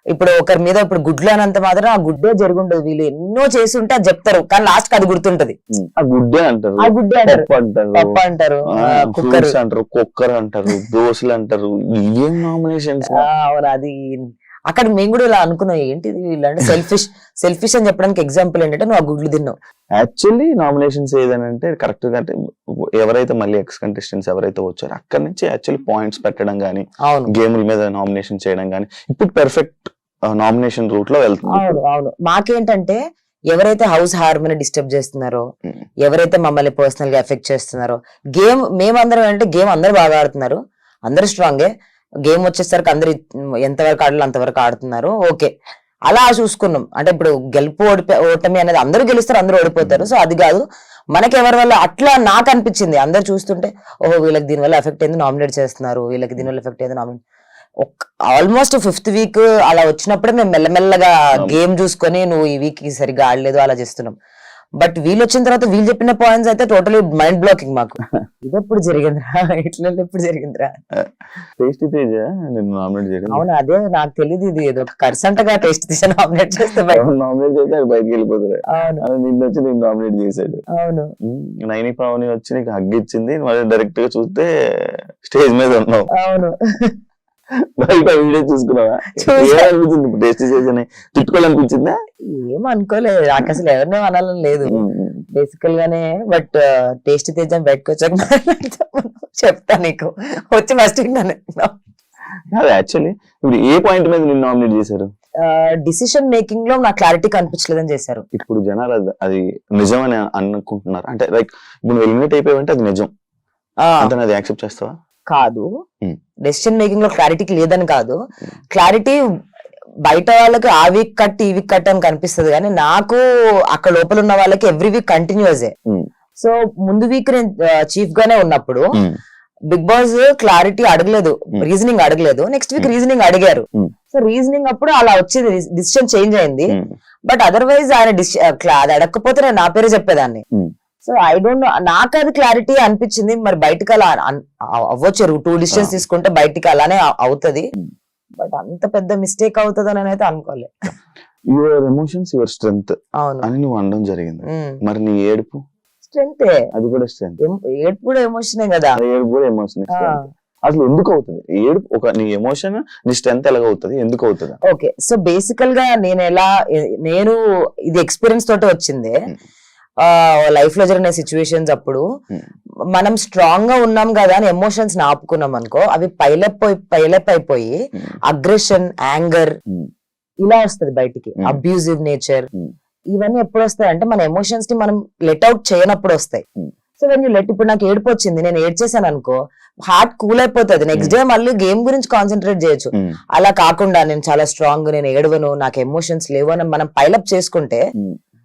ఇప్పుడు ఒకరి మీద ఇప్పుడు గుడ్లు అనంత మాత్రం ఆ గుడ్డే జరుగుంటది, వీళ్ళు ఎన్నో చేసి ఉంటే అది చెప్తారు కానీ లాస్ట్ కి అది గుర్తుంటది. ఆ గుడ్డే అంటారు, ఆ గుడ్డే అంటారు, పప్పు అంటారు, కుక్కర్ అంటారు, కుక్కర్ అంటారు, దోశలు అంటారు. ఏం నామినేషన్స్. అవును, అది అక్కడ మేము కూడా ఇలా అనుకున్నాం, ఏంటిది వీళ్ళంటే సెల్ఫిష్ అని చెప్పడానికి ఎగ్జాంపుల్ ఏంటంటే నువ్వు ఆ గుడ్లు తిన్నావు. యాక్చువల్లీ నామినేషన్స్ ఏదనంటే కరెక్ట్ గా అంటే ఎవరైతే మళ్ళీ ఎక్స్ కంటెస్టెంట్స్ ఎవరైతే వచ్చారో అక్కడ నుంచి యాక్చువల్లీ పాయింట్స్ పెట్టడం గానీ, గేముల మీద నామినేషన్ చేయడం గానీ ఇప్పుడు పర్ఫెక్ట్ నామినేషన్ రూట్ లో వెళ్తుంది. అవును, మాకేంటంటే ఎవరైతే హౌస్ హార్మోని డిస్టర్బ్ చేస్తున్నారో, ఎవరైతే మమ్మల్ని పర్సనల్ గా ఎఫెక్ట్ చేస్తున్నారో, గేమ్ మేమందరం అంటే గేమ్ అందరూ బాగా ఆడుతున్నారు, అందరూ స్ట్రాంగే, గేమ్ వచ్చేసరికి అందరు ఎంతవరకు ఆడాలి అంతవరకు ఆడుతున్నారు, ఓకే అలా చూసుకున్నాం. అంటే ఇప్పుడు గెలుపు ఓటమి అనేది అందరూ గెలుస్తారు, అందరూ ఓడిపోతారు, సో అది కాదు. మనకి ఎవరి వల్ల అట్లా నాకు అనిపించింది, అందరు చూస్తుంటే ఓహో వీళ్ళకి దీనివల్ల ఎఫెక్ట్ అయింది నామినేట్ చేస్తున్నారు, వీళ్ళకి దీనివల్ల ఎఫెక్ట్ అయింది నామినేట్. ఆల్మోస్ట్ 5th వీక్ అలా వచ్చినప్పుడే మేము మెల్లమెల్లగా గేమ్ చూసుకొని నువ్వు ఈ వీక్ సరిగ్గా ఆడలేదు అలా చేస్తున్నాం. బట్ వీళ్ళు వచ్చిన తర్వాత వీళ్ళు చెప్పిన పాయింట్స్ అయితే టోటలీ మైండ్ బ్లాకింగ్ మాకు. ఇదెప్పుడు జరిగిందిరా, ఇట్లా ఎప్పుడు జరిగిందిరా. టేస్టీ తేజ నిన్ను నామినేట్ చేయడం. అవును, అదే నాకు తెలియదు, ఇది ఏదో కర్సంటగా టేస్ట్ తీసి నామినేట్ చేస్తే నామినేట్ చేస్తే బయటకి వెళ్ళిపోతాడు. నిన్ను వచ్చి నేను నామినేట్ చేశాడు. అవును, నైని పావని వచ్చి నీకు హగ్ ఇచ్చింది, మళ్ళీ డైరెక్ట్ గా చూస్తే స్టేజ్ మీద ఉన్నావు. అవును, బయట వీడియో చూసుకున్నావా? ఏమనిపించింది? టేస్ట్ చేసి తిట్టుకోవాలనిపించిందా? ఏమనుకోలేదు, నాకు అసలు ఎవరినే అనాలని లేదు బేసికల్ గానే. బట్ టేస్ట్ తేజ బయటకు వచ్చాక చెప్తా నీకు, వచ్చి ఫస్ట్ యాక్చువల్లీ ఇప్పుడు ఏ పాయింట్ మీద నిన్ను నామినేట్ చేశారు? డిసిషన్ మేకింగ్ లో నాకు క్లారిటీ కనిపించలేదని చేశారు. ఇప్పుడు జనాలు అది నిజం అని అనుకుంటున్నారు, అంటే లైక్ ఇప్పుడు ఎలిమినేట్ అయిపోయావంటే అది నిజం అంటే అది యాక్సెప్ట్ చేస్తావా? కాదు, డెసిషన్ మేకింగ్ లో క్లారిటీకి లేదని కాదు, క్లారిటీ బయట వాళ్ళకి ఆ వీక్ కట్ ఈ వీక్ కట్ అని కనిపిస్తుంది, కానీ నాకు అక్కడ లోపల ఉన్న వాళ్ళకి ఎవ్రీ వీక్ కంటిన్యూస్. సో ముందు వీక్ నేను చీఫ్ గానే ఉన్నప్పుడు బిగ్ బాస్ క్లారిటీ అడగలేదు, రీజనింగ్ అడగలేదు, నెక్స్ట్ వీక్ రీజనింగ్ అడిగారు. సో రీజనింగ్ అప్పుడు అలా వచ్చింది, డిసిషన్ చేంజ్ అయింది. బట్ అదర్వైజ్ ఆయన అది అడగకపోతే నేను నా పేరే చెప్పేదాన్ని. సో ఐ డోంట్ నో, నాకు అది క్లారిటీ అనిపించింది. మరి బయటకు అలా అవ్వచ్చు, 2 డిసిషన్స్ తీసుకుంటే బయటికి అలానే అవుతుంది, బట్ అంత పెద్ద మిస్టేక్ అవుతుంది అని అయితే అనుకోలే. యువర్ ఎమోషన్స్ యువర్ స్ట్రెంగ్త్ అవును అని నువ్వు అనడం జరిగింది. మరి నీ ఏడుపు స్ట్రెంగ్తే, అది కూడా స్ట్రెంగ్త్. ఏడుపు కూడా ఎమోషనే కదా. ఏడుపు కూడా ఎమోషన్. అసలు ఎందుకు అవుతుంది ఏడుపు? ఒక నీ ఎమోషన్ నీ స్ట్రెంగ్త్ ఎలాగ అవుతుంది, ఎందుకు అవుతుంది? ఓకే, సో బేసికల్ గా నేను ఇది ఎక్స్పీరియన్స్ తోటి వచ్చింది. లైఫ్ లో జరిగిన సిచ్యువేషన్స్ అప్పుడు మనం స్ట్రాంగ్ గా ఉన్నాం కదా అని ఎమోషన్స్ ఆపుకున్నాం అనుకో, అవి పైలప్ అయిపోయి అగ్రెషన్, యాంగర్ ఇలా వస్తుంది బయటికి, అబ్యూజివ్ నేచర్. ఇవన్నీ ఎప్పుడు వస్తాయి అంటే మన ఎమోషన్స్ ని మనం లెట్ అవుట్ చేయనప్పుడు వస్తాయి. సో వెన్ యూ లెట్, ఇప్పుడు నాకు ఏడుపు వచ్చింది, నేను ఏడ్చేసాను అనుకో, హార్ట్ కూల్ అయిపోతుంది, నెక్స్ట్ డే మళ్ళీ గేమ్ గురించి కాన్సన్ట్రేట్ చేయొచ్చు. అలా కాకుండా నేను చాలా స్ట్రాంగ్, నేను ఏడవను, నాకు ఎమోషన్స్ లేవు అని మనం పైలప్ చేసుకుంటే,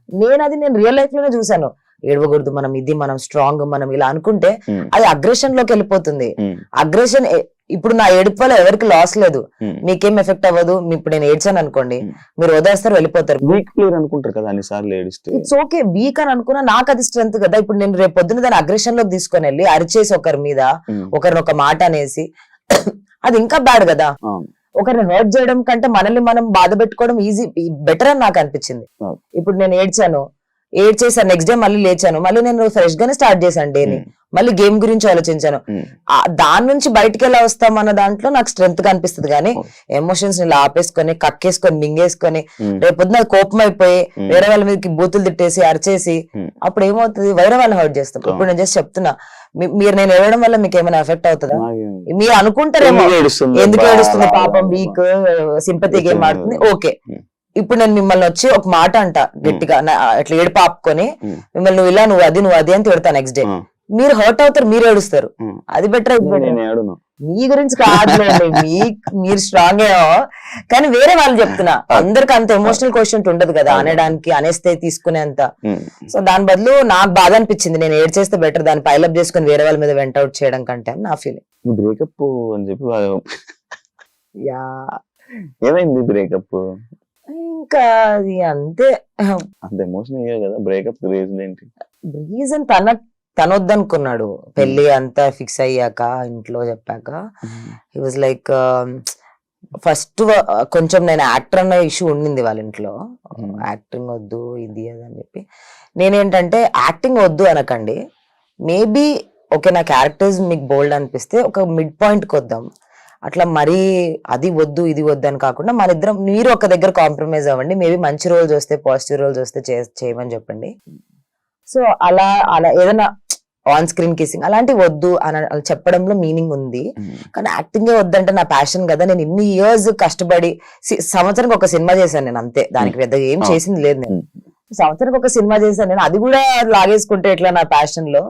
నేను రియల్ లైఫ్ లోనే చూసాను, ఏడవకూడదు, మనం స్ట్రాంగ్, మనం ఇలా అనుకుంటే అది అగ్రెషన్ లోకి వెళ్ళిపోతుంది. అగ్రెషన్ ఇప్పుడు నా ఏడుపు వల్ల ఎవరికి లాస్ లేదు, మీకేం ఎఫెక్ట్ అవ్వదు. ఇప్పుడు నేను ఏడ్చాను అనుకోండి, మీరు వదిలేస్తారు, వెళ్ళిపోతారు. అనుకుంటారు కదా అన్నిసార్లు ఏడిస్తే. ఇట్స్ ఓకే, వీక్ అని అనుకున్నా, నాకు అది స్ట్రెంత్ కదా. ఇప్పుడు నేను రేపు పొద్దున దాన్ని అగ్రెషన్ లోకి తీసుకొని వెళ్ళి అరిచేసి ఒకరి మీద ఒకరిని ఒక మాట అనేసి అది ఇంకా బ్యాడ్ కదా. ఒకరిని హర్ట్ చేయడం కంటే మనల్ని మనం బాధ పెట్టుకోవడం ఈజీ, బెటర్ అని నాకు అనిపించింది. ఇప్పుడు నేను ఏడ్చేసాను, నెక్స్ట్ డే మళ్ళీ లేచాను, మళ్ళీ నేను ఫ్రెష్ గానే స్టార్ట్ చేశాను డేని, మళ్ళీ గేమ్ గురించి ఆలోచించాను. దాని నుంచి బయటకు ఎలా వస్తాం అన్న దాంట్లో నాకు స్ట్రెంత్ కనిపిస్తుంది, కానీ ఎమోషన్స్ ని ఆపేసుకొని కక్కేసుకొని మింగేసుకొని రేపొద్దున కోపం అయిపోయి వేరే వాళ్ళ మీదకి బూతులు తిట్టేసి అరిచేసి అప్పుడు ఏమవుతుంది, వేరే వాళ్ళని హర్ట్ చేస్తాం. ఇప్పుడు నేను జస్ట్ చెప్తున్నా, మీరు నేను ఏడవడం వల్ల మీకు ఏమైనా ఎఫెక్ట్ అవుతుందా? మీరు అనుకుంటారేమో ఎందుకు ఏడుస్తుంది పాపం, వీక్, సింపతి గేమ్ ఆడుతుంది, ఓకే. ఇప్పుడు నేను మిమ్మల్ని వచ్చి ఒక మాట అంట గట్టిగా, అట్లా ఏడుపు ఆపుకొని మిమ్మల్ని నువ్వు ఇలా, నువ్వు అది అని తిడతా, నెక్స్ట్ డే మీరు హర్ట్ అవుతారు, మీరు ఏడుస్తారు, అది బెటర్. మీ గురించి కాదులేండి, మీరు స్ట్రాంగ్ ఏమో, కానీ వేరే వాళ్ళు చెప్తున్నా. అందరికి అంత ఎమోషనల్ క్వశ్చన్ ఉండదు కదా అనడానికి, అనేస్తే తీసుకునేంత. సో దాని బదులు నాకు బాధ అనిపించింది, నేను ఏడ్ చేస్తే బెటర్ దాన్ని పైలప్ చేసుకుని వేరే వాళ్ళ మీద వెంట అవుట్ చేయడం కంటే అని నా ఫీలింగ్. బ్రేకప్ అని చెప్పి యా, ఏమైంది బ్రేకప్? ఇంకా అది అంతే. అంత ఎమోషన్ అయ్యావు కదా, బ్రేకప్ రీజన్ ఏంటి? రీజన్ తనొద్దనుకున్నాడు పెళ్లి అంతా ఫిక్స్ అయ్యాక, ఇంట్లో చెప్పాక. హీ వాజ్ లైక్ ఫస్ట్ కొంచెం నేను యాక్టర్ అన్న ఇష్యూ ఉండింది వాళ్ళ ఇంట్లో, యాక్టింగ్ వద్దు ఇది అది అని చెప్పి. నేనేంటంటే యాక్టింగ్ వద్దు అనకండి, మేబీ ఓకే నా క్యారెక్టర్స్ మీకు బోల్డ్ అనిపిస్తే ఒక మిడ్ పాయింట్కి వద్దాం, అట్లా మరీ అది వద్దు ఇది వద్దు అని కాకుండా మన ఇద్దరం మీరు ఒక దగ్గర కాంప్రమైజ్ అవ్వండి, మేబీ మంచి రోల్స్ వస్తే పాజిటివ్ రోల్స్ వస్తే చేయమని చెప్పండి. సో అలా ఏదైనా ఆన్ స్క్రీన్ కిస్సింగ్ అలాంటివి వద్దు అని చెప్పడంలో మీనింగ్ ఉంది. కానీ యాక్టింగే వద్దంటే నా ప్యాషన్ కదా, నేను ఇన్ని ఇయర్స్ కష్టపడి సంవత్సరానికి ఒక సినిమా చేశాను నేను, అంతే, దానికి పెద్దగా ఏం చేసింది లేదు. నేను సంవత్సరానికి ఒక సినిమా చేశాను, నేను అది కూడా లాగేసుకుంటే ఎట్లా నా ప్యాషన్ లో.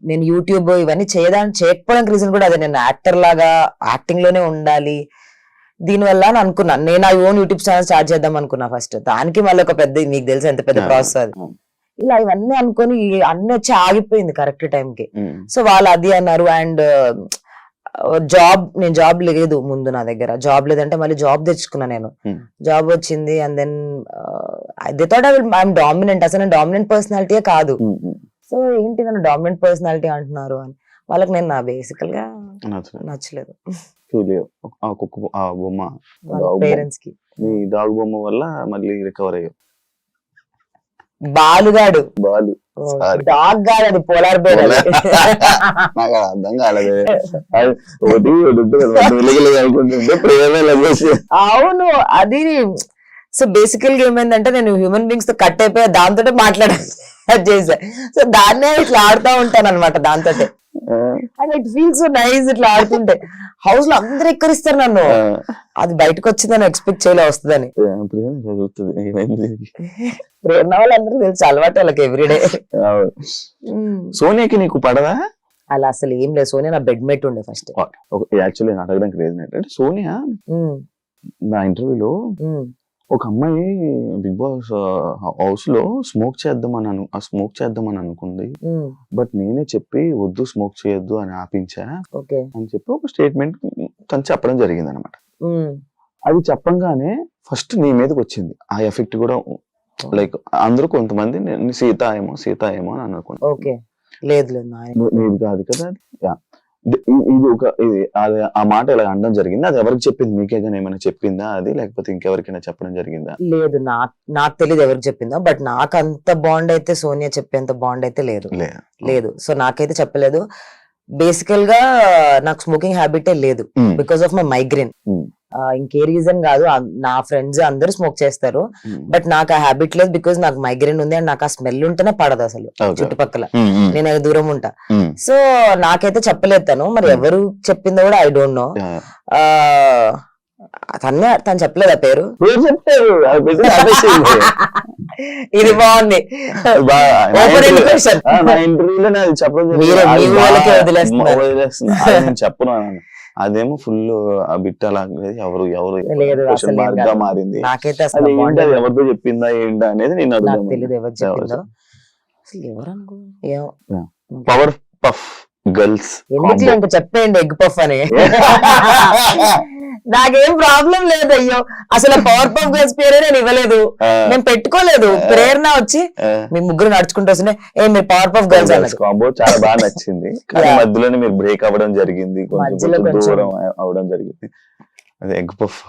నేను యూట్యూబ్ ఇవన్నీ చేయకపోవడానికి రీజన్ కూడా అదే, నేను యాక్టర్ లాగా యాక్టింగ్ లోనే ఉండాలి దీనివల్ల అని అనుకున్నాను. నేను ఆ ఓన్ యూట్యూబ్ ఛానల్ స్టార్ట్ చేద్దాం అనుకున్నా ఫస్ట్, దానికి మళ్ళీ ఒక పెద్ద, మీకు తెలుసు ఎంత పెద్ద ప్రాసెస్ అది. ఇలా ఇవన్నీ అనుకొని అన్ని వచ్చి ఆగిపోయింది కరెక్ట్ టైంకి. సో వాళ్ళు అది అన్నారు. అండ్ నేను జాబ్ లేదు ముందు, నా దగ్గర జాబ్ లేదంటే మళ్ళీ జాబ్ తెచ్చుకున్నా నేను. జాబ్ వచ్చింది and then they thought I'm dominant. అసలు నేను డామినెంట్ పర్సనాలిటీయే కాదు. సో ఏంటి నన్ను డామినెంట్ పర్సనాలిటీ అంటున్నారు అని, వాళ్ళకి నేను నా బేసికల్ గా నచ్చలేదు. పేరెంట్స్ కి డాగ్ బొమ్మ వల్ల మళ్ళీ రికవర్ అయ్యావు. బాలుగాడు డాగ్ గాడు, అది పోలార్ బేర్. నాకు అర్థం కాలేదు. అవును అది. సో బేసికల్ గా ఏమైందంటే నేను హ్యూమన్ బీయింగ్స్ తో కట్ అయిపోయా, దాంతో మాట్లాడాలి చేసా. సో దాన్నే ఇట్లా ఆడుతూ ఉంటాను అనమాట దాంతో. And it feels so nice ఇట్లా ఆడుతుంటే. హౌస్ లో అందరు ఎక్కరిస్తారు నన్ను, అది బయటకు వచ్చిందని ఎక్స్పెక్ట్ చేయలే వస్తుందని. ప్రేరణ వాళ్ళందరూ తెలుసు, అలవాటు వాళ్ళకి ఎవ్రీడే. సోనియాకి నీకు పడదా? అలా అసలు ఏం లేదు. సోనియా నా బెడ్ మేట్ ఉండే ఫస్ట్. యాక్చువల్లీ అడగడానికి రీజన్ ఏంటంటే, సోనియా నా ఇంటర్వ్యూలో ఒక అమ్మాయి బిగ్ బాస్ హౌస్ లో స్మోక్ చేద్దామని అనుకుంది, బట్ నేనే చెప్పి వద్దు స్మోక్ చేయొద్దు అని ఆపించా అని చెప్పి ఒక స్టేట్మెంట్ తను చెప్పడం జరిగింది అనమాట. అది చెప్పంగానే ఫస్ట్ నీ మీదకి వచ్చింది ఆ ఎఫెక్ట్ కూడా. లైక్ అందరూ కొంతమంది సీత ఏమో అని అనుకున్నాను. లేదు కాదు కదా. ఇది ఆ మాట ఇలా అనడం జరిగింది. అది ఎవరికి చెప్పింది? మీకే కానీ ఏమైనా చెప్పిందా అది, లేకపోతే ఇంకెవరికైనా చెప్పడం జరిగిందా? లేదు, నాకు తెలియదు ఎవరికి చెప్పిందా. బట్ నాకు అంత బాండ్ అయితే సోనియా చెప్పేంత బాండ్ అయితే లేదు. సో నాకైతే చెప్పలేదు. బేసికల్ గా నాకు స్మోకింగ్ హ్యాబిటే లేదు, బికాస్ ఆఫ్ మై మైగ్రేన్. ఇంకే రీజన్ కాదు. నా ఫ్రెండ్స్ అందరూ స్మోక్ చేస్తారు, బట్ నాకు ఆ హ్యాబిట్ లేదు, బికాస్ నాకు మైగ్రేన్ ఉంది. అండ్ నాకు ఆ స్మెల్ ఉంటేనే పడదు అసలు చుట్టుపక్కల, నేను దూరం ఉంటా. సో నాకైతే చెప్పలేదు తను. మరి ఎవరు చెప్పిందో కూడా ఐ డోంట్ నో. తను చెప్పలేదు ఆ పేరు. ఇది బాగుంది. చెప్పను, అదేమో ఫుల్ ఆ బిట్ అలా ఎవరు మారింది. నాకైతే ఎవరితో చెప్పిందా ఏంటా అనేది నేను తెలియదు ఎవరు చెప్పిందో. ఎవరు అనుకో పవర్ పఫ్ గర్ల్స్ ఎందుకు చెప్పేయండి ఎగ్ పఫ్ అని. నాకేం ప్రాబ్లం లేదు. అయ్యో అసలు పవర్ పఫ్ గర్ల్స్ పేరే నేను ఇవ్వలేదు, నేను పెట్టుకోలేదు. ప్రేరణ వచ్చి మీ ముగ్గురు నడుచుకుంటూ వస్తుంటే మీరు పవర్ పఫ్ గర్ల్స్ అన్నారు. కాంబో చాలా బాగా నచ్చింది. మధ్యలోనే మీరు బ్రేక్ అవ్వడం జరిగింది, దూరం అవడం జరిగింది. అది ఎగ్ పఫ్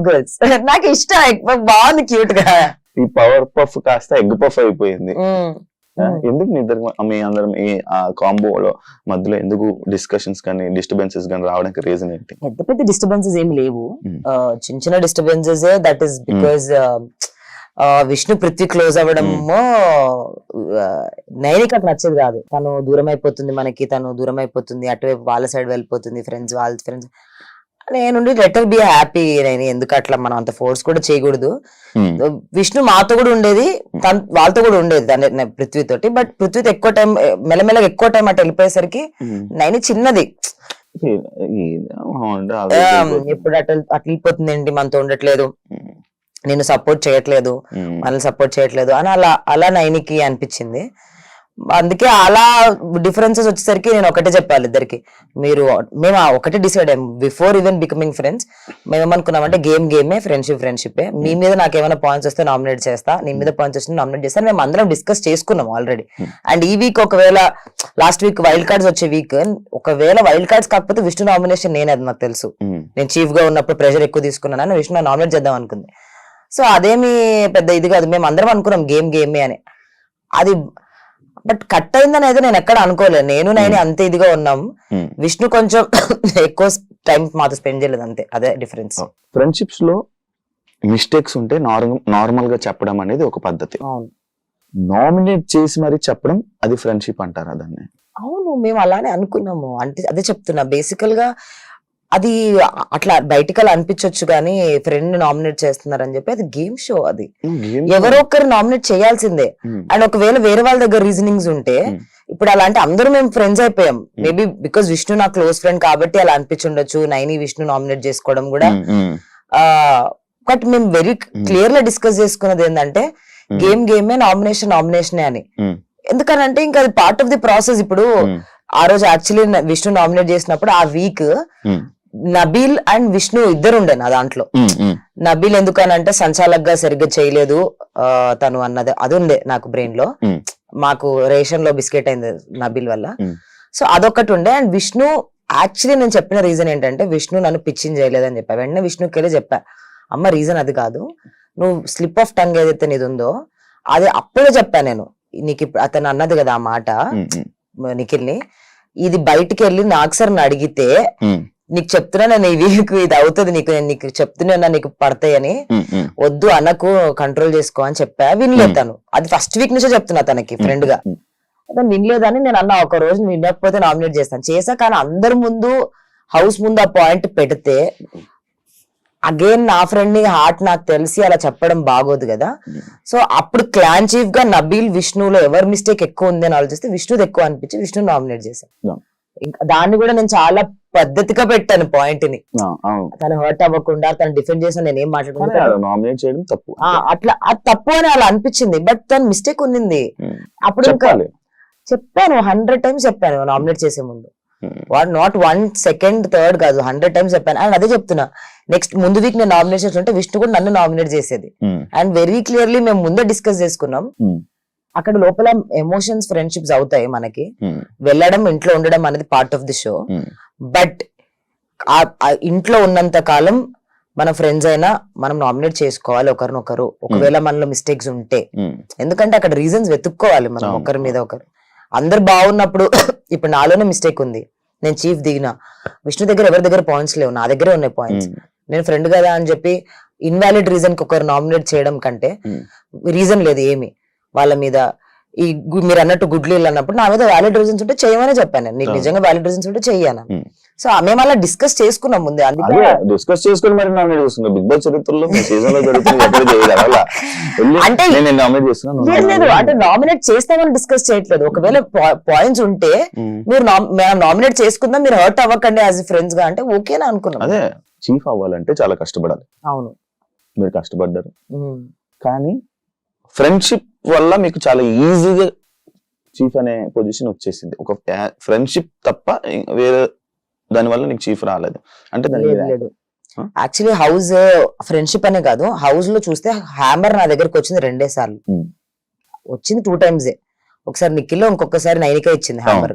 గర్ల్స్ నాకు ఇష్టం. ఎగ్ పఫ్ బాగుంది, క్యూట్ గా. ఈ పవర్ పఫ్ కాస్త ఎగ్ పఫ్ అయిపోయింది. ఎందుకు మీ అందరం ఆ కాంబోలో మధ్యలో ఎందుకు డిస్కషన్స్ కానీ డిస్టర్బెన్సెస్ కానీ రావడానికి రీజన్ ఏంటి? పెద్ద డిస్టర్బెన్సెస్ ఏమి లేవు, చిన్న disturbances. That is because Vishnu Prithvi close అవ్వడము నైనికకు నచ్చేది కాదు. తను దూరం అయిపోతుంది మనకి, తను దూరం అయిపోతుంది, అటువైపు వాళ్ళ సైడ్ వెళ్ళిపోతుంది, వాళ్ళ ఫ్రెండ్స్. నేను లెటర్ బి హ్యాపీ. నేను ఎందుకు అట్లా మనం అంత ఫోర్స్ కూడా చేయకూడదు. విష్ణు మాతో కూడా ఉండేది, వాళ్ళతో కూడా ఉండేది పృథ్వీతోటి. బట్ పృథ్వీతో ఎక్కువ టైం, మెల్లమెల్లగా ఎక్కువ టైం అటు వెళ్ళిపోయేసరికి నైని చిన్నది, ఎప్పుడు అట్లా వెళ్ళిపోతుందండి, మనతో ఉండట్లేదు, నేను సపోర్ట్ చేయట్లేదు, మనల్ని సపోర్ట్ చేయట్లేదు అని అలా నైనికి అనిపించింది. అందుకే అలా డిఫరెన్సెస్ వచ్చేసరికి నేను ఒకటే చెప్పాలి ఇద్దరికి, మేము ఒకటే డిసైడ్ అయ్యాం బిఫోర్ ఈవెన్ బికమింగ్ ఫ్రెండ్స్. మేము ఏమనుకున్నామంటే గేమే, ఫ్రెండ్షిప్. మీ మీద నాకు ఏమైనా పాయింట్స్ వస్తే నామినేట్ చేస్తా, నీ మీద పాయింట్స్ వస్తే నామినేట్ చేస్తా. మేము అందరం డిస్కస్ చేసుకున్నాం ఆల్రెడీ. అండ్ ఈ వీక్ ఒకవేళ లాస్ట్ వీక్ వైల్డ్ కార్డ్స్ వచ్చే వీక్ ఒకవేళ వైల్డ్ కార్డ్స్ కాకపోతే విష్ణు నామినేషన్ నేనే, అది నాకు తెలుసు. నేను చీఫ్ గా ఉన్నప్పుడు ప్రెషర్ ఎక్కువ తీసుకున్నాను, విష్ణు నామినేట్ చేద్దాం అనుకుంది. సో అదేమి పెద్ద ఇది కాదు, మేము అందరం అనుకున్నాం గేమే అని. అది బట్ కట్ అయిందని అయితే నేను ఎక్కడ అనుకోలేదు. నేను అంతే ఇదిగా ఉన్నాం. విష్ణు కొంచెం ఎక్కువ టైం మాతో స్పెండ్ చేయలేదు, అంతే. అదే డిఫరెన్స్. ఫ్రెండ్షిప్స్ లో మిస్టేక్స్ ఉంటే నార్మల్ గా చెప్పడం అనేది ఒక పద్ధతి. నామినేట్ చేసి మరి చెప్పడం అది ఫ్రెండ్షిప్ అంటారా దాన్ని? అవును, మేము అలానే అనుకున్నాము. అంటే అదే చెప్తున్నా, బేసికల్ గా అది అట్లా బయటికి అలా అనిపించవచ్చు కానీ ఫ్రెండ్ నామినేట్ చేస్తున్నారని చెప్పి అది గేమ్ షో. అది ఎవరో ఒకరు నామినేట్ చేయాల్సిందే. అండ్ ఒకవేళ వేరే వాళ్ళ దగ్గర రీజనింగ్స్ ఉంటే, ఇప్పుడు అలా అంటే అందరూ మేము ఫ్రెండ్స్ అయిపోయాం. మేబీ బికాస్ విష్ణు నా క్లోజ్ ఫ్రెండ్ కాబట్టి అలా అనిపించుండొచ్చు, నైని విష్ణు నామినేట్ చేసుకోవడం కూడా. బట్ మేము వెరీ క్లియర్ గా డిస్కస్ చేసుకున్నది ఏంటంటే గేమే, నామినేషన్ అని. ఎందుకనంటే ఇంకా అది పార్ట్ ఆఫ్ ది ప్రాసెస్. ఇప్పుడు ఆ రోజు యాక్చువల్లీ విష్ణు నామినేట్ చేసినప్పుడు ఆ వీక్ నబీల్ అండ్ విష్ణు ఇద్దరు ఉండే నా దాంట్లో. నబీల్ ఎందుకనంటే సంచాలక్ గా సరిగ్గా చేయలేదు తను అన్నది, అది ఉండే నాకు బ్రెయిన్ లో. మాకు రేషన్ లో బిస్కెట్ అయింది నబీల్ వల్ల. సో అదొకటి ఉండే. అండ్ విష్ణు యాక్చువల్లీ నేను చెప్పిన రీజన్ ఏంటంటే విష్ణు నన్ను పిచ్చింగ్ చేయలేదని చెప్పా. వెంటనే విష్ణుకి వెళ్ళి చెప్పా, అమ్మ రీజన్ అది కాదు, నువ్వు స్లిప్ ఆఫ్ టంగ్ ఏదైతే నీది ఉందో అది అప్పుడే చెప్పా నేను నీకు. అతను అన్నది కదా ఆ మాట నిఖిల్ని, ఇది బయటికి వెళ్ళి నాకు సార్ అడిగితే నీకు చెప్తున్నా నేను ఈ వీక్ ఇది అవుతుంది, నీకు చెప్తున్నా నీకు పడతాయని, వద్దు అన్నకు కంట్రోల్ చేసుకో అని చెప్పా. వినలేదు తను. అది ఫస్ట్ వీక్ నుంచే చెప్తున్నా తనకి ఫ్రెండ్ గా. అతను వినలేదని నేను అన్నా, ఒక రోజు వినకపోతే నామినేట్ చేస్తా. కానీ అందరి ముందు హౌస్ ముందు ఆ పాయింట్ పెడితే అగైన్ నా ఫ్రెండ్ ని హార్ట్ నాకు తెలిసి అలా చెప్పడం బాగోదు కదా. సో అప్పుడు క్లాన్ చీఫ్ గా నబీల్ విష్ణులో ఎవరి మిస్టేక్ ఎక్కువ ఉంది అని ఆలోచిస్తే విష్ణుది ఎక్కువ అనిపించి విష్ణు నామినేట్ చేశాను. ఇంకా దాన్ని కూడా నేను చాలా పద్ధతిగా పెట్టాను పాయింట్ ని, తను హర్ట్ అవ్వకుండా తను డిఫెండ్ చేసిన నేను ఏం మాట్లాడుతున్నాను అట్లా అది తప్పు అని అలా అనిపించింది. బట్ తను మిస్టేక్ ఉన్నింది. అప్పుడు ఇంకా చెప్పాను 100 times చెప్పాను నామినేట్ చేసే ముందు. నాట్ 1 second 3rd కాదు, 100 times చెప్పాను. అండ్ అదే చెప్తున్నా, నెక్స్ట్ ముందు వీక్ నేను నామినేషన్ ఉంటే విష్ణు కూడా నన్ను నామినేట్ చేసేది. అండ్ వెరీ క్లియర్లీ మేము ముందే డిస్కస్ చేసుకున్నాం. అక్కడ లోపల ఎమోషన్స్ ఫ్రెండ్షిప్స్ అవుతాయి మనకి, వెళ్ళడం ఇంట్లో ఉండడం అనేది part of the show. But ఇంట్లో ఉన్నంత కాలం మన ఫ్రెండ్స్ అయినా మనం నామినేట్ చేసుకోవాలి ఒకరినొకరు, ఒకవేళ మనలో మిస్టేక్స్ ఉంటే. ఎందుకంటే అక్కడ రీజన్స్ వెతుక్కోవాలి మనం ఒకరి మీద ఒకరు. అందరు బాగున్నప్పుడు ఇప్పుడు నాలోనే మిస్టేక్ ఉంది, నేను చీఫ్ దిగినా, విష్ణు దగ్గర ఎవరి దగ్గర పాయింట్స్ లేవు, నా దగ్గరే ఉన్నాయి పాయింట్స్. నేను ఫ్రెండ్ కదా అని చెప్పి ఇన్వాలిడ్ రీజన్ కి ఒకరు నామినేట్ చేయడం కంటే, రీజన్ లేదు ఏమి వాళ్ళ మీద, ఈ మీరు అన్నట్టు గుడ్లు అన్నప్పుడు నా మీద వ్యాలిడ్ రీజన్స్ ఉంటే చేయమని చెప్పాను. నీకు నిజంగా వ్యాలిడ్ రీజన్స్ ఉంటే చెయ్యాను. సో మేము అలా డిస్కస్ చేసుకున్నాం ముందే. అందుకే డిస్కస్ చేసుకుని మరి నామినేట్ చేస్తున్నాం. బిగ్ బాస్ చరిత్రలో సీజన్ లో అంటే లేదు, అంటే నామినేట్ చేస్తామని డిస్కస్ చేయట్లేదు. ఒకవేళ పాయింట్స్ ఉంటే మీరు నామినేట్ చేసుకుందాం, మీరు హర్ట్ అవ్వకండి యాజ్ ఫ్రెండ్స్ గా అంటే ఓకేనా అనుకున్నాం. అదే చీఫ్ అవ్వాలంటే చాలా కష్టపడాలి. అవును, మీరు కష్టపడ్డారు. కానీ ఫ్రెండ్షిప్ వల్ల మీకు చాలా ఈజీగా చీఫ్ అనే పొజిషన్ వచ్చేసింది. ఒక ఫ్రెండ్షిప్ తప్ప వేరే దాని వల్ల నీకు చీఫ్ రాలేదు అంటే యాక్చువల్లీ హౌస్ ఫ్రెండ్షిప్ అనే కాదు, హౌస్ లో చూస్తే హ్యామర్ నా దగ్గరకు వచ్చింది 2 సార్లు. వచ్చింది 2 times. ఒకసారి నిఖిల్, ఇంకొకసారి నైనిక ఇచ్చింది హ్యామర్.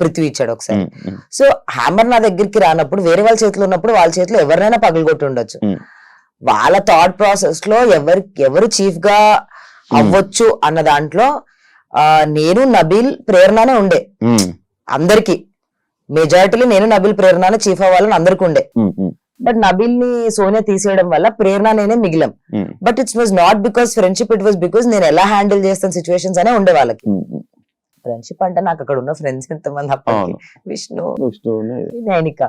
పృథ్వీ ఇచ్చాడు ఒకసారి. సో హ్యామర్ నా దగ్గరికి రానప్పుడు వేరే వాళ్ళ చేతిలో ఉన్నప్పుడు వాళ్ళ చేతిలో ఎవరినైనా పగలగొట్టి ఉండొచ్చు. వాళ్ళ థాట్ ప్రాసెస్ లో ఎవరు చీఫ్ గా అవ్వచ్చు అన్న దాంట్లో నేను నబీల్ ప్రేరణనే ఉండే. అందరికి మెజారిటీలో నేను నబీల్ ప్రేరణనే చీఫ్ అవ్వాలని అందరికి ఉండే. బట్ నబీల్ ని సోనియా తీసేయడం వల్ల ప్రేరణ నేనే మిగిలాం. But it's was not because friendship, it was because నేను ఎలా హ్యాండిల్ చేస్తాను సిచ్యువేషన్స్ అనే ఉండే వాళ్ళకి. ఫ్రెండ్షిప్ అంటే నాకు అక్కడ ఉన్న ఫ్రెండ్స్ ఎంతమంది అప్పటికి, విష్ణు, నైనిక.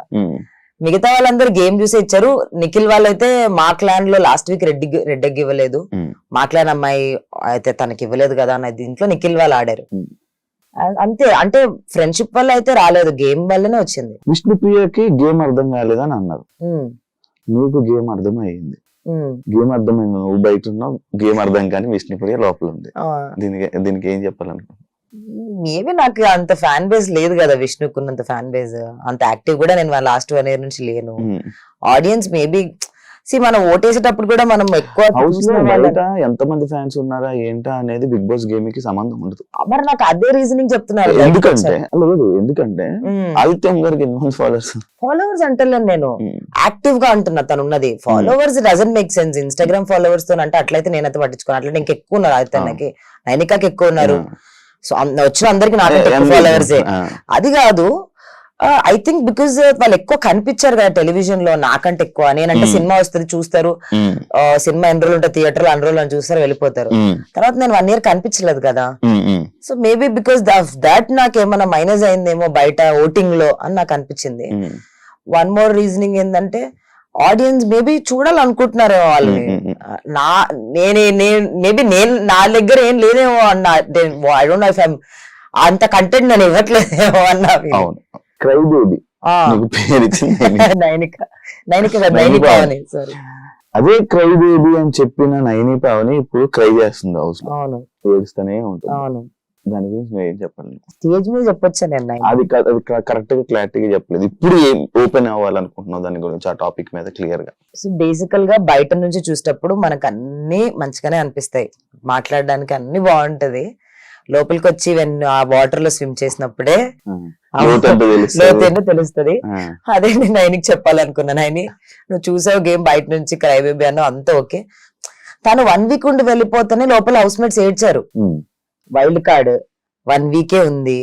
మిగతా వాళ్ళందరూ గేమ్ చూసే ఇచ్చారు. నిఖిల్ వాళ్ళైతే మా క్లాన్ లో లాస్ట్ వీక్ రెడ్డెగ్ ఇవ్వలేదు, మా క్లాన్ అమ్మాయి అయితే తనకి ఇవ్వలేదు కదా అన్న దీంట్లో నిఖిల్ వాళ్ళు ఆడారు. అంతే, అంటే ఫ్రెండ్షిప్ వల్ల అయితే రాలేదు, గేమ్ వల్లనే వచ్చింది. విష్ణుప్రియకి గేమ్ అర్థం కాలేదని అన్నారు, నీకు గేమ్ అర్థం అయ్యింది. గేమ్ అర్థమైంది, నువ్వు బయట ఉన్నావు, గేమ్ అర్థం కానీ విష్ణుప్రియ లోపల ఉంది. దీనికి ఏం చెప్పాలను? మేబీ నాకు అంత ఫ్యాన్ బేస్ లేదు కదా విష్ణుకున్నంత ఫ్యాన్ బేస్, అంత యాక్టివ్ కూడా నేను లాస్ట్ 1 year నుంచి లేను. ఆడియన్స్ మేబీ మనం ఓటేసేటప్పుడు కూడా మనం ఎక్కువ ఎంతమంది ఫ్యాన్స్ ఉన్నారా ఏంటా అనేది బిగ్ బాస్ గేమ్ కి సంబంధం ఉండదు. మరి నాకు అదే రీజనింగ్ చెప్తున్నారు. ఎందుకంటే ఆదిత్యం గారికి ఎన్ని ఫాలోవర్స్ అంటలేను నేను, యాక్టివ్ గా అంటున్నా. తను ఉన్నది followers doesn't make sense. Instagram followers తో అంటే అట్లయితే నేనైతే పట్టించుకోను. అట్లయితే ఇంకెక్కువ ఉన్నారు, ఆదిత్యకి నైనికాకి ఎక్కువ ఉన్నారు. సో వచ్చిన అందరికి నాకంటే ఎక్కువ ఫాలోవర్సే. అది కాదు, ఐ థింక్ బికాజ్ వాళ్ళు ఎక్కువ కనిపించారు కదా టెలివిజన్ లో నాకంటే ఎక్కువ. నేనంటే సినిమా వస్తుంది చూస్తారు, సినిమా ఎన్ని రోజులు ఉంటుంది థియేటర్ లో అన్ని రోజులు చూస్తారు వెళ్ళిపోతారు. తర్వాత నేను 1 year కనిపించలేదు కదా. సో మేబీ బికాస్ దాట్ నాకు ఏమైనా మైనస్ అయిందేమో బయట ఓటింగ్ లో అని నాకు అనిపించింది. వన్ మోర్ రీజనింగ్ ఏంటంటే ఆడియన్స్ మేబీ చూడాలనుకుంటున్నారు వాళ్ళని. మేబీ నా దగ్గర ఏం లేదేమో అన్న, I don't know if I'm అంత కంటెంట్ నేను ఇవ్వట్లేదేమో అన్న. అదే క్రై బేబీ అని చెప్పిన నైని పావని ఇప్పుడు క్రై చేస్తుంది హౌస్ లో, ఏడుస్తూనే ఉంటుంది. అవును, దాని గురించి నువ్వు ఏం చెప్పాలి? స్టేజ్ మీద చెప్పొచ్చా నేను? అది కరెక్ట్ గా క్లారిటీగా చెప్పలేదు. ఇప్పుడు ఏం ఓపెన్ అవ్వాలనుకుంటున్నావు దాని గురించి, ఆ టాపిక్ మీద క్లియర్ గా? సో బేసికల్ గా బయట నుంచి చూసేటప్పుడు మనకు అన్ని మంచిగానే అనిపిస్తాయి, మాట్లాడడానికి అన్ని బాగుంటది. లోపలికి వచ్చి ఆ వాటర్ లో స్విమ్ చేసినప్పుడే లోతేంటో తెలుస్తుంది. అదే నేను ఆయనకి చెప్పాలనుకున్నాను. ఆయన నువ్వు చూసావు గేమ్ బయట నుంచి క్రై బేబీ అన్న అంతా ఓకే. తను 1 week ఉండి వెళ్ళిపోతానే లోపల హౌస్ మేట్స్ ఏడ్చారు. వైల్డ్ కార్డ్ 1 week ఉంది,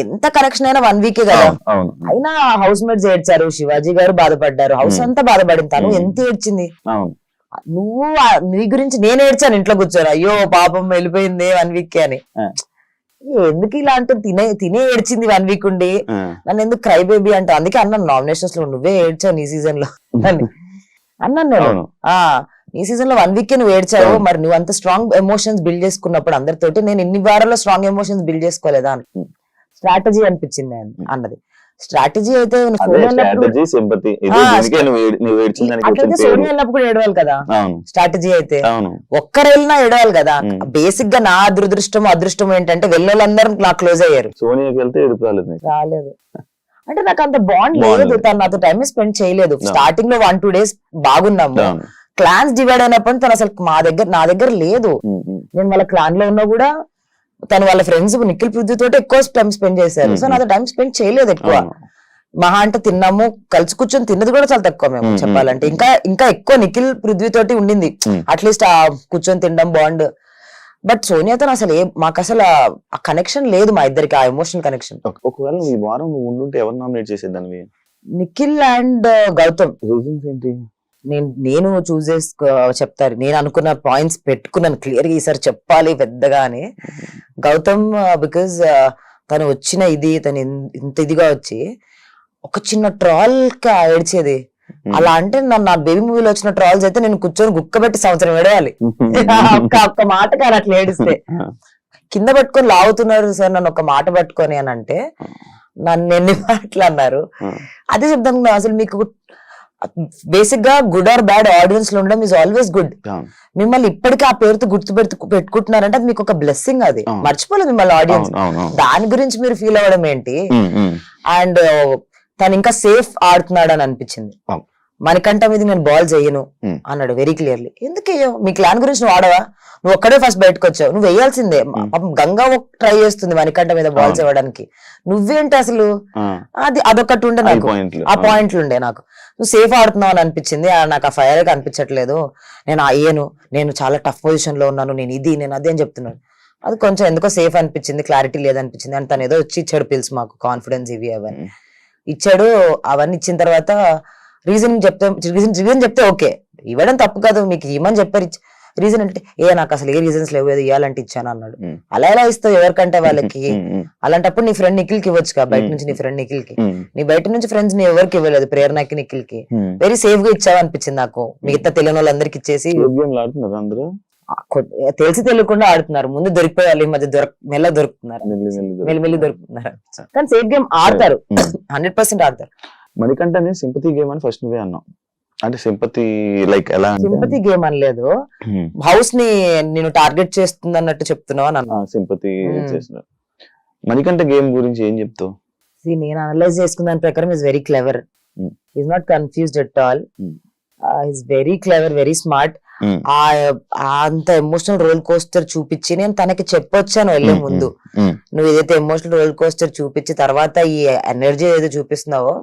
ఎంత కనెక్షన్ అయినా 1 week కదా. అయినా హౌస్ మేట్స్ ఏడ్చారు, శివాజీ గారు బాధపడ్డారు, హౌస్ అంతా బాధపడింది. తను ఎంత ఏడ్చింది. నువ్వు నీ గురించి నేను ఏడ్చాను ఇంట్లో కూర్చోరు, అయ్యో పాపం వెళ్ళిపోయింది 1 week అని. ఎందుకు ఇలా అంటే తినే ఏడ్చింది 1 week ఉండి, నన్ను ఎందుకు క్రై బేబీ అంటే. అందుకే అన్నాను నామినేషన్స్ లో నువ్వే ఏడ్చావు నీ సీజన్ లో అని అన్నాను నేను. ఈ సీజన్ లో 1 week నువ్వు ఏడ్చావు, మరి నువ్వు అంత స్ట్రాంగ్ ఎమోషన్స్ బిల్డ్ చేసుకున్నప్పుడు అందరితోటి నేను ఇన్ని వారాల్లో స్ట్రాంగ్ ఎమోషన్స్ బిల్డ్ చేసుకోలేదా అని. స్ట్రాటజీ అనిపించింది అన్నది. స్ట్రాటజీ అయితే సోనియా వెళ్ళినప్పుడు ఏడవాలి కదా, స్ట్రాటజీ అయితే ఒక్కరు వెళ్ళినా ఏడవాలి కదా. బేసిక్ గా నా అదృష్టం ఏంటంటే వెళ్ళేళ్ళందరూ నాకు క్లోజ్ అయ్యారు. సోనియాకి వెళ్తే రాలేదు అంటే నాకు అంత బాండ్ లేదు, తను నాతో టైం స్పెండ్ చేయలేదు. స్టార్టింగ్ లో 1-2 days బాగున్నాము, క్లాన్స్ డివైడ్ అయినప్పుడు తను అసలు నా దగ్గర లేదు. నేను వాళ్ళ క్లాన్ లో ఉన్నా కూడా తను వాళ్ళ ఫ్రెండ్స్ నిఖిల్ పృథ్వీ తోటి ఎక్కువ టైం స్పెండ్ చేశారు. సో నాతో టైం స్పెండ్ చేయలేదు ఎక్కువ. మహా అంటే తిన్నాము, కలిసి కూర్చొని తిన్నది కూడా చాలా తక్కువ మేము చెప్పాలంటే. ఇంకా ఎక్కువ నిఖిల్ పృథ్వీ తోటి ఉండింది, అట్లీస్ట్ ఆ కూర్చొని తినడం బాండ్. బట్ సోనియాతో అసలు మాకు అసలు ఆ కనెక్షన్ లేదు మా ఇద్దరికి, ఆ ఎమోషనల్ కనెక్షన్. ఒకవేళ ఈ వారం నువ్వు ఉండుంటే ఎవరు నామినేట్ చేసేదాన్ని? నిఖిల్ అండ్ గౌతమ్. రీజన్స్ ఏంటి? నేను చూస్ చెప్తారు, నేను అనుకున్న పాయింట్స్ పెట్టుకున్నాను క్లియర్ గా ఈసారి చెప్పాలి పెద్దగా అని. గౌతమ్ బికాజ్ తను వచ్చిన తను ఇంత ఇదిగా వచ్చి ఒక చిన్న ట్రాల్ కా ఏడ్చేది. అలా అంటే నా బేబీ మూవీలో వచ్చిన ట్రాల్స్ అయితే నేను కూర్చొని గుక్కబెట్టి సంవత్సరం ఏడవాలి ఒక్క మాట కానీ అట్లా ఏడిస్తే. కింద పట్టుకొని లాగుతున్నారు సార్ నన్ను ఒక మాట పట్టుకొని అని అంటే నన్ను ఎన్ని మాటలు అన్నారు. అదే చెప్తాను, అసలు మీకు బేసిక్ గా గుడ్ ఆర్ బ్యాడ్ ఆడియన్స్ లో ఉండడం ఈజ్ ఆల్వేస్ గుడ్. మిమ్మల్ని ఇప్పటికీ ఆ పేరుతో పెట్టుకుంటున్నారంటే అది మీకు ఒక బ్లెస్సింగ్. అది మర్చిపోలేదు మిమ్మల్ని ఆడియన్స్. దాని గురించి మీరు ఫీల్ అవ్వడం ఏంటి? అండ్ తను ఇంకా సేఫ్ ఆడుతున్నాడు అని అనిపించింది. మణికంఠ మీద నేను బాల్ చేయను అన్నాడు వెరీ క్లియర్లీ. ఎందుకు వేయవు? మీ క్లాన్ గురించి నువ్వు ఆడవా? నువ్వు ఒక్కడే ఫస్ట్ బయటకు వచ్చావు, నువ్వు వేయాల్సిందే. గంగా ట్రై చేస్తుంది మణికంఠ మీద బాల్స్ ఇవ్వడానికి, నువ్వేంటి అసలు? అదొకటి ఉండే నాకు, ఆ పాయింట్లు ఉండే నాకు. నువ్వు సేఫ్ ఆడుతున్నావు అని అనిపించింది. నాకు ఆ ఫైర్ అనిపించట్లేదు. నేను చాలా టఫ్ పొజిషన్ లో ఉన్నాను, నేను అదే అని చెప్తున్నాను. అది కొంచెం ఎందుకో సేఫ్ అనిపించింది, క్లారిటీ లేదనిపించింది. అండ్ తను ఏదో వచ్చి ఇచ్చాడు పిల్స్, మాకు కాన్ఫిడెన్స్ ఇవి అవన్నీ ఇచ్చాడు. అవన్నీ ఇచ్చిన తర్వాత రీజన్ చెప్తే ఓకే, ఇవ్వడం తప్పు కాదు, మీకు ఇవ్వమని చెప్పారు రీజన్ అంటే నాకు అసలు ఏ రీజన్స్ లేవు, ఏదో ఇవ్వాలంటే ఇచ్చాను అన్నాడు. Hmm. అలా ఎలా ఇస్తావు ఎవరికంటే వాళ్ళకి? Hmm. అలాంటప్పుడు నీ ఫ్రెండ్ నిఖిల్ కి ఇవ్వచ్చు బయట నుంచి, నీ ఫ్రెండ్ నిఖిల్ కి. నీ బయట నుంచి ఫ్రెండ్స్ నీ ఎవరికి ఇవ్వలేదు, ప్రేరణకి నిఖిల్ కి. వెరీ సేఫ్ గా ఇచ్చావు అనిపించింది నాకు. మిగతా తెలియని వాళ్ళందరికి ఇచ్చేసి అందరూ తెలిసి తెలియకుండా ఆడుతున్నారు. ముందు దొరికిపోయాలి, ఈ మధ్య మెల్ల దొరుకుతున్నారు, మెల్లి దొరుకుతున్నారు. కానీ సేఫ్ గేమ్ ఆడతారు, 100% ఆడతారు. మణికంఠని సింపతి గేమ్ అని ఫస్ట్ నువ్వే అన్నావు. అంటే సింపతి లైక్ ఎలా సింపతి గేమ్ అని లేదు, హౌస్ ని నేను టార్గెట్ చేస్తుంది అన్నట్టు చెప్తున్నావు అని అన్నా. సింపతి చేస్తున్నారు. మణికంఠ గేమ్ గురించి ఏం చెప్తావు? నేను అనలైజ్ చేసుకున్న దాని ప్రకారం is very clever, is not confused at all, is very clever, very smart. అంత ఎమోషనల్ రోల్ కోస్టర్ చూపించి నేను తనకి చెప్పొచ్చాను వెళ్లే ముందు, నువ్వు ఏదైతే ఎమోషనల్ రోల్ కోస్టర్ చూపించి తర్వాత ఈ ఎనర్జీ ఏదో చూపిస్తున్నావో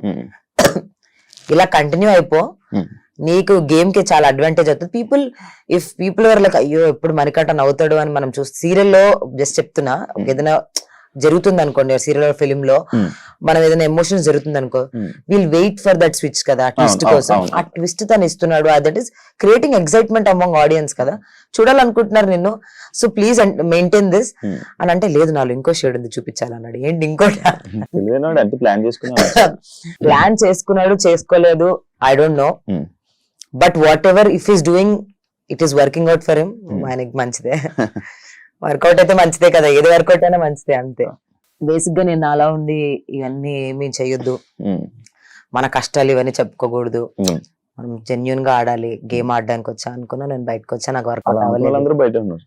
ఇలా కంటిన్యూ అయిపో, నీకు గేమ్ కి చాలా అడ్వాంటేజ్ అవుతుంది. పీపుల్ ఆర్ లైక్ అయ్యో ఎప్పుడు మణికంఠ నవ్వుతాడు అని మనం చూస్తే సీరియల్లో జస్ట్ చెప్తున్నా, ఏదైనా జరుగుతుంది అనుకోండి సీరియల్ ఫిలిం లో, మనం ఏదైనా ఎమోషన్స్ జరుగుతుంది అనుకో, will wait for that switch కదా, ఆ ట్విస్ట్ కోసం. ఆ ట్విస్ట్ తను ఇస్తున్నాడు, that is creating excitement among audience కదా, చూడాలనుకుంటున్నారు నిన్ను, సో ప్లీజ్ మెయింటైన్ దిస్ అని అంటే, లేదు నాలో ఇంకో షేడ్ ఉంది చూపించాలన్నాడు. ఏంటి ఇంకోటి? ప్లాన్ చేసుకున్నాడు, చేసుకోలేదు, I don't know, but what ever if is doing it is working out for him, ఆయనకి మంచిదే. వర్కౌట్ అయితే మంచిదే కదా, ఏది వర్కౌట్ అయినా మంచిదే, అంతే. బేసిక్ గా నేను అలా ఉండి ఇవన్నీ ఏమీ చెయ్యొద్దు, మన కష్టాలు ఇవన్నీ చెప్పుకోకూడదు, మనం జెన్యున్ గా ఆడాలి, గేమ్ ఆడడానికి వచ్చా అనుకున్నా, నేను బయటకు వచ్చా, నాకు వర్కౌట్ అవ్వలేదు,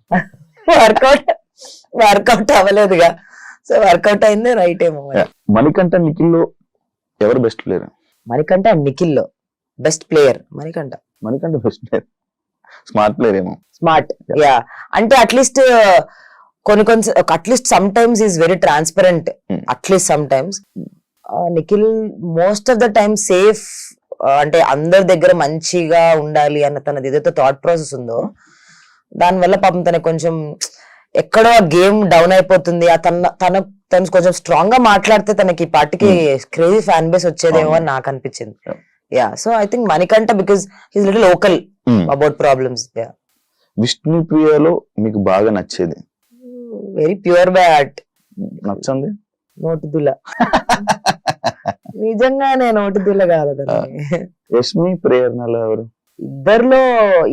వర్కౌట్ అవ్వలేదుగా, సో వర్కౌట్ అయింది రైట్ ఏమో. మణికంఠ నిఖిల్ లో ఎవరు బెస్ట్ ప్లేయర్? మణికంఠ నిఖిల్ లో best player Manikanta best player, smart player ఏమో. స్మార్ట్, యా, అంటే అట్లీస్ట్ కొన్ని at least some times is very transparent, at least some times. Nikhil most of the time safe, అంటే అందరి దగ్గర మంచిగా ఉండాలి అన్న తనది ఏదైతే థాట్ ప్రాసెస్ ఉందో, దానివల్ల పాపం తనకు కొంచెం ఎక్కడో గేమ్ డౌన్ అయిపోతుంది. తను కొంచెం స్ట్రాంగ్ గా మాట్లాడితే తనకి ఈ పార్టీకి క్రేజీ ఫ్యాన్ బేస్ వచ్చేదేమో అని నాకు అనిపించింది. Yeah, so I think Manikanta because he's little local about problems. విష్ణుప్రియలో మీకు బాగా నచ్చేది? Very pure by heart. నచ్చంది నోటిదుల, నిజంగానే నోటిదుల కాదు. యష్మి ప్రేరణలో ఎవరు? ఇద్దరులో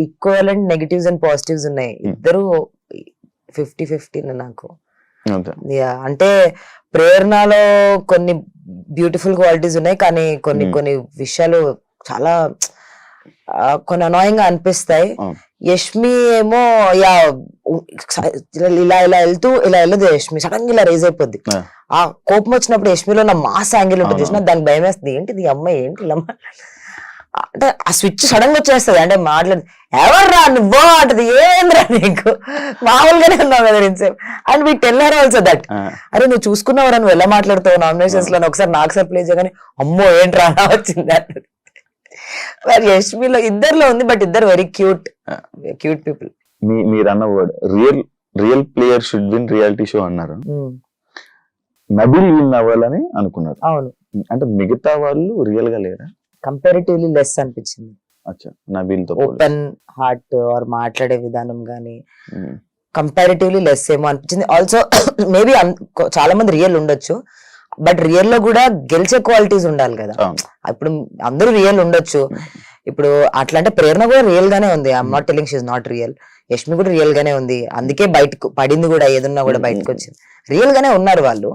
ఈక్వలెంట్ నెగటివ్స్ అండ్ పాజిటివ్స్ ఉన్నాయి, ఇద్దరు 50-50 నాకు. అంటే ప్రేరణలో కొన్ని బ్యూటిఫుల్ క్వాలిటీస్ ఉన్నాయి, కానీ కొన్ని విషయాలు చాలా కొన్ని అనాయింగ్ గా అనిపిస్తాయి. యష్మి ఏమో ఇలా వెళ్ళదు, యష్మి సడన్ గా ఇలా రైజ్ అయిపోద్ది. ఆ కోపం వచ్చినప్పుడు యష్మిలో నా మాస్ యాంగిల్ ఉంటుంది చూసిన, దానికి భయం వేస్తుంది, ఏంటిది అమ్మాయి, ఏంటి ఇలా అంటే ఆ స్విచ్ సడన్ గా వచ్చేస్తుంది. అంటే మాట్లాడి ఎవర్రా నువ్వు అంటది, ఏంద్రా నీకు మామూలుగానే ఉన్నావు కదా ఇంతసేపు, and we tell her also that, అరే నువ్వు చూసుకున్నావురా, నువ్వు ఎలా మాట్లాడుతావు నామినేషన్స్ లో, ఒకసారి నాకు సార్ ప్లే చేయగానే అమ్మో ఏంట్రా వచ్చింది అన్నది. మరి యష్మిలో ఇద్దరులో ఉంది, బట్ ఇద్దరు వెరీ క్యూట్ పీపుల్. మీరు అన్న word real player should win reality show అన్నారు, నబిల్ విన్ అవ్వాలని అనుకున్నారు. అవును, అంటే మిగతా వాళ్ళు రియల్ గా లేరా? కంపారిటివ్లీ లెస్ అనిపించింది. నబిల్ తో ఓపెన్ హార్ట్ ఆర్ మాట్లాడే విధానం గానీ కంపారిటివ్లీ లెస్ ఏమో అనిపించింది. ఆల్సో మేబీ చాలా మంది రియల్ ఉండొచ్చు, బట్ రియల్ లో కూడా గెలిచే క్వాలిటీస్ ఉండాలి కదా. ఇప్పుడు అందరూ రియల్ ఉండొచ్చు, ఇప్పుడు అట్లా అంటే ప్రేరణ కూడా రియల్ గానే ఉంది, I'm not telling she is not real. Yashmi కూడా రియల్ గానే ఉంది, అందుకే బయటకు పడింది కూడా, ఏదన్నా కూడా బయటకు వచ్చింది. రియల్ గానే ఉన్నారు వాళ్ళు,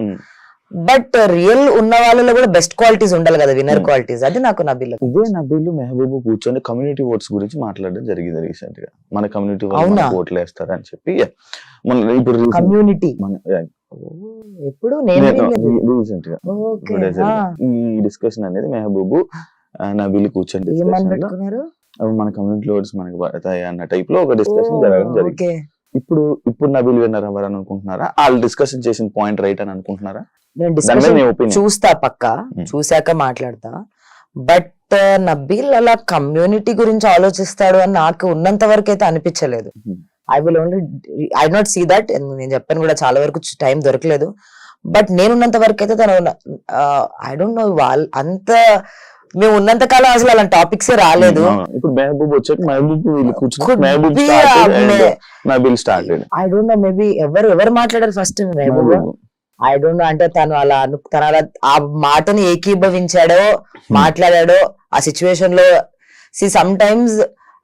బట్ రియల్ ఉన్న వాళ్ళలో కూడా బెస్ట్ క్వాలిటీస్ ఉండాలి కదా, విన్నర్ క్వాలిటీస్. అది నాకు నబీల్. ఇదే నబీల్ మెహబూబ్ కూర్చొని కమ్యూనిటీ ఓట్స్ గురించి మాట్లాడడం జరిగింది రీసెంట్ గా. మన కమ్యూనిటీ ఓట్లు వేస్తారు అని చెప్పి, ఇప్పుడు కమ్యూనిటీ ఎప్పుడు రీసెంట్ గా ఈ డిస్కషన్ అనేది మెహబూబ్ నబీల్ కూర్చొని మన కమ్యూనిటీ ఓట్స్ మనకి పడతాయి అన్న టైప్ లో ఒక డిస్కషన్ జరగడం జరిగింది. ఇప్పుడు నబీల్ విన్నర్ అవ్వాలని అనుకుంటున్నారా? వాళ్ళు డిస్కషన్ చేసిన పాయింట్ రైట్ అని అనుకుంటున్నారా? నేను డిస్కషన్ చూస్తా, పక్కా చూసాక మాట్లాడతా, బట్ నబీల్ అలా కమ్యూనిటీ గురించి ఆలోచిస్తాడు అని నాకు ఉన్నంత వరకు అయితే అనిపించలేదు. I not see that. నేను చెప్పాను కూడా, చాలా వరకు టైం దొరకలేదు, బట్ నేనున్నంత వరకు అయితే తను ఐ డోంట్ నో, వాళ్ళు అంత మేము ఉన్నంత కాలం అసలు అలాంటి టాపిక్స్ రాలేదు. ఇప్పుడు మెహబూబ్ వచ్చాక మెహబూబ్ వీళ్ళు కూర్చుని Could Mehboob be Nabeel started. I don't know, maybe ఎవరు మాట్లాడారు first Mehboob, I don't know. అంటే తను అలా తను అలా ఆ మాటని ఏకీభవించాడో మాట్లాడాడో ఆ సిచ్యువేషన్ లో. Some times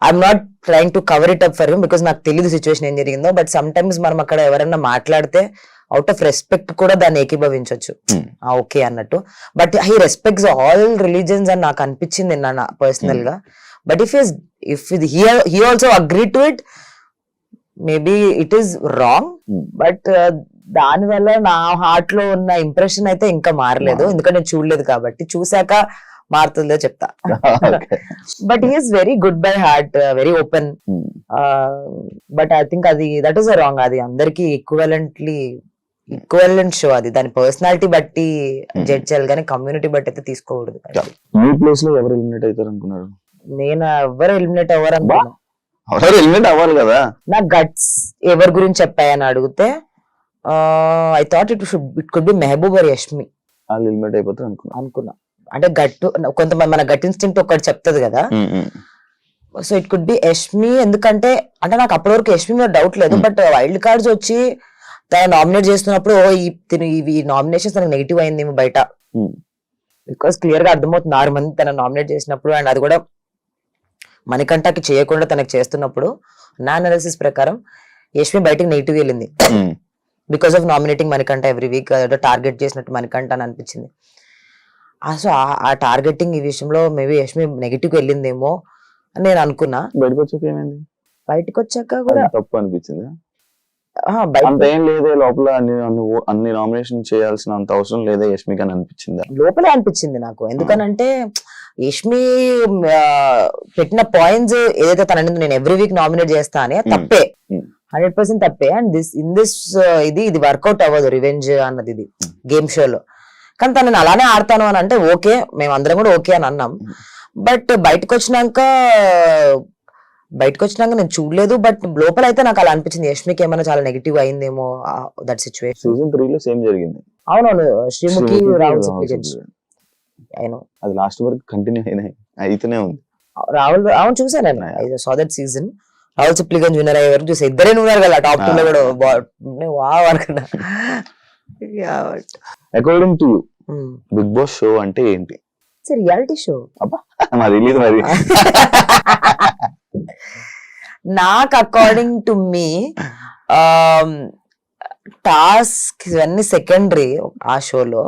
I'm not trying to cover it up for him because నాకు తెలియదు సిచ్యువేషన్ ఏం జరిగిందో. బట్ సమ్ టైమ్స్ మనం అక్కడ ఎవరైనా మాట్లాడితే అవుట్ ఆఫ్ రెస్పెక్ట్ కూడా దాన్ని ఏకీభవించవచ్చు, ఓకే అన్నట్టు. But he respects all religions అని నాకు అనిపించింది నా పర్సనల్ గా. But if he also agree to it, maybe it is wrong. But దాని వల్ల నా హార్ట్ లో ఉన్న ఇంప్రెషన్ అయితే ఇంకా మారలేదు, ఎందుకంటే నేను చూడలేదు కాబట్టి. చూసాక మారుతుందో చెప్తా. But he's very good by heart, very open. But I think అది దట్ ఈస్ రాంగ్. అది అందరికి ఈక్వలెంట్ షో. అది దాని పర్సనాలిటీ బట్టి జడ్జ్ చేయాలి కానీ కమ్యూనిటీ బట్టి అయితే తీసుకోకూడదు. మీ ప్లేస్ లో ఎవరు ఎలిమినేట్ అవుతారు అనుకున్నారు? నేను ఎవరు ఎలిమినేట్ అవ్వరు అనుకున్నా. ఎవరు ఎలిమినేట్ అవ్వాలి కదా. నా గట్స్ ఎవరి గురించి చెప్పాయని అడిగితే I thought it could be Mehaboob or Yashmi. వాళ్ళు ఎలిమినేట్ అయిపోతారు అనుకున్నా. అంటే గట్టు కొంతమంది మన గట్ ఇన్స్టింక్ట్ ఒకటి చెప్తుంది కదా. So it could B Yashmi. ఎందుకంటే అంటే నాకు అప్పటి వరకు యష్మి మీద డౌట్ లేదు. బట్ వైల్డ్ కార్డ్స్ వచ్చి తను నామినేట్ చేస్తున్నప్పుడు ఈ నామినేషన్స్ తనకు నెగిటివ్ అయింది బయట. బికాస్ క్లియర్ గా అర్థమవుతుంది 6 మంది తన నామినేట్ చేసినప్పుడు. అండ్ అది కూడా మణికంఠకి చేయకుండా తనకు చేస్తున్నప్పుడు నా అనాలిసిస్ ప్రకారం యష్మి బయటకు నెగిటివ్ వెళ్ళింది because of nominating Manikanta every week. ఏదో టార్గెట్ చేసినట్టు మణికంఠ అని అనిపించింది. సో ఆ టార్గెటింగ్ ఈ విషయంలో మేబీ యష్మి నెగిటివ్ వెళ్ళిందేమో అని నేను అనుకున్నా. బయటకు వచ్చాక కూడా తప్పు అనిపించింది. ఏం లేదే లోపల అన్ని నామినేషన్ చేయాల్సిన అంత అవసరం లేదే యష్మికి అని అనిపించింది. లోపలే అనిపించింది నాకు. ఎందుకనంటే యష్మి పెట్టిన పాయింట్స్ ఏదైతే తన నేను ఎవ్రీ వీక్ నామినేట్ చేస్తా అని తప్పే, 100% తప్పే. అండ్ ఇది వర్కౌట్ అవ్వదు రివెంజ్ అన్నది ఇది గేమ్ షోలో. కానీ తను అలానే ఆడతాను అని అంటే ఓకే, మేము అందరం కూడా ఓకే అని అన్నాం. బట్ బయటకు వచ్చినాక నేను చూడలేదు. బట్ లోపల అయితే నాకు అలా అనిపించింది యష్మికి ఏమైనా చాలా నెగిటివ్ అయిందేమో దట్ సిచ్యువేషన్. సీజన్ 3 లో సేమ్ జరిగింది. అవునవును, శ్రీముఖి రాహుల్ అది లాస్ట్ వరకు కంటిన్యూ అయితేనే ఉంది. అవును చూసాను నేను. I saw that season. Rahul Sipligunj winner అయ్యే వరకు చూసా. ఇద్దరే ఉన్నారు కదా టాప్ 2 లో కూడా. వావ్ అనుకున్నా. According to you Bigg boss show అంటే ఏంటి? Reality show. అబ్బా నాకు తెలియదు మరి. నాకు అకార్డింగ్ టు మీ టాస్క్ ఇవన్నీ సెకండరీ. ఆ షోలో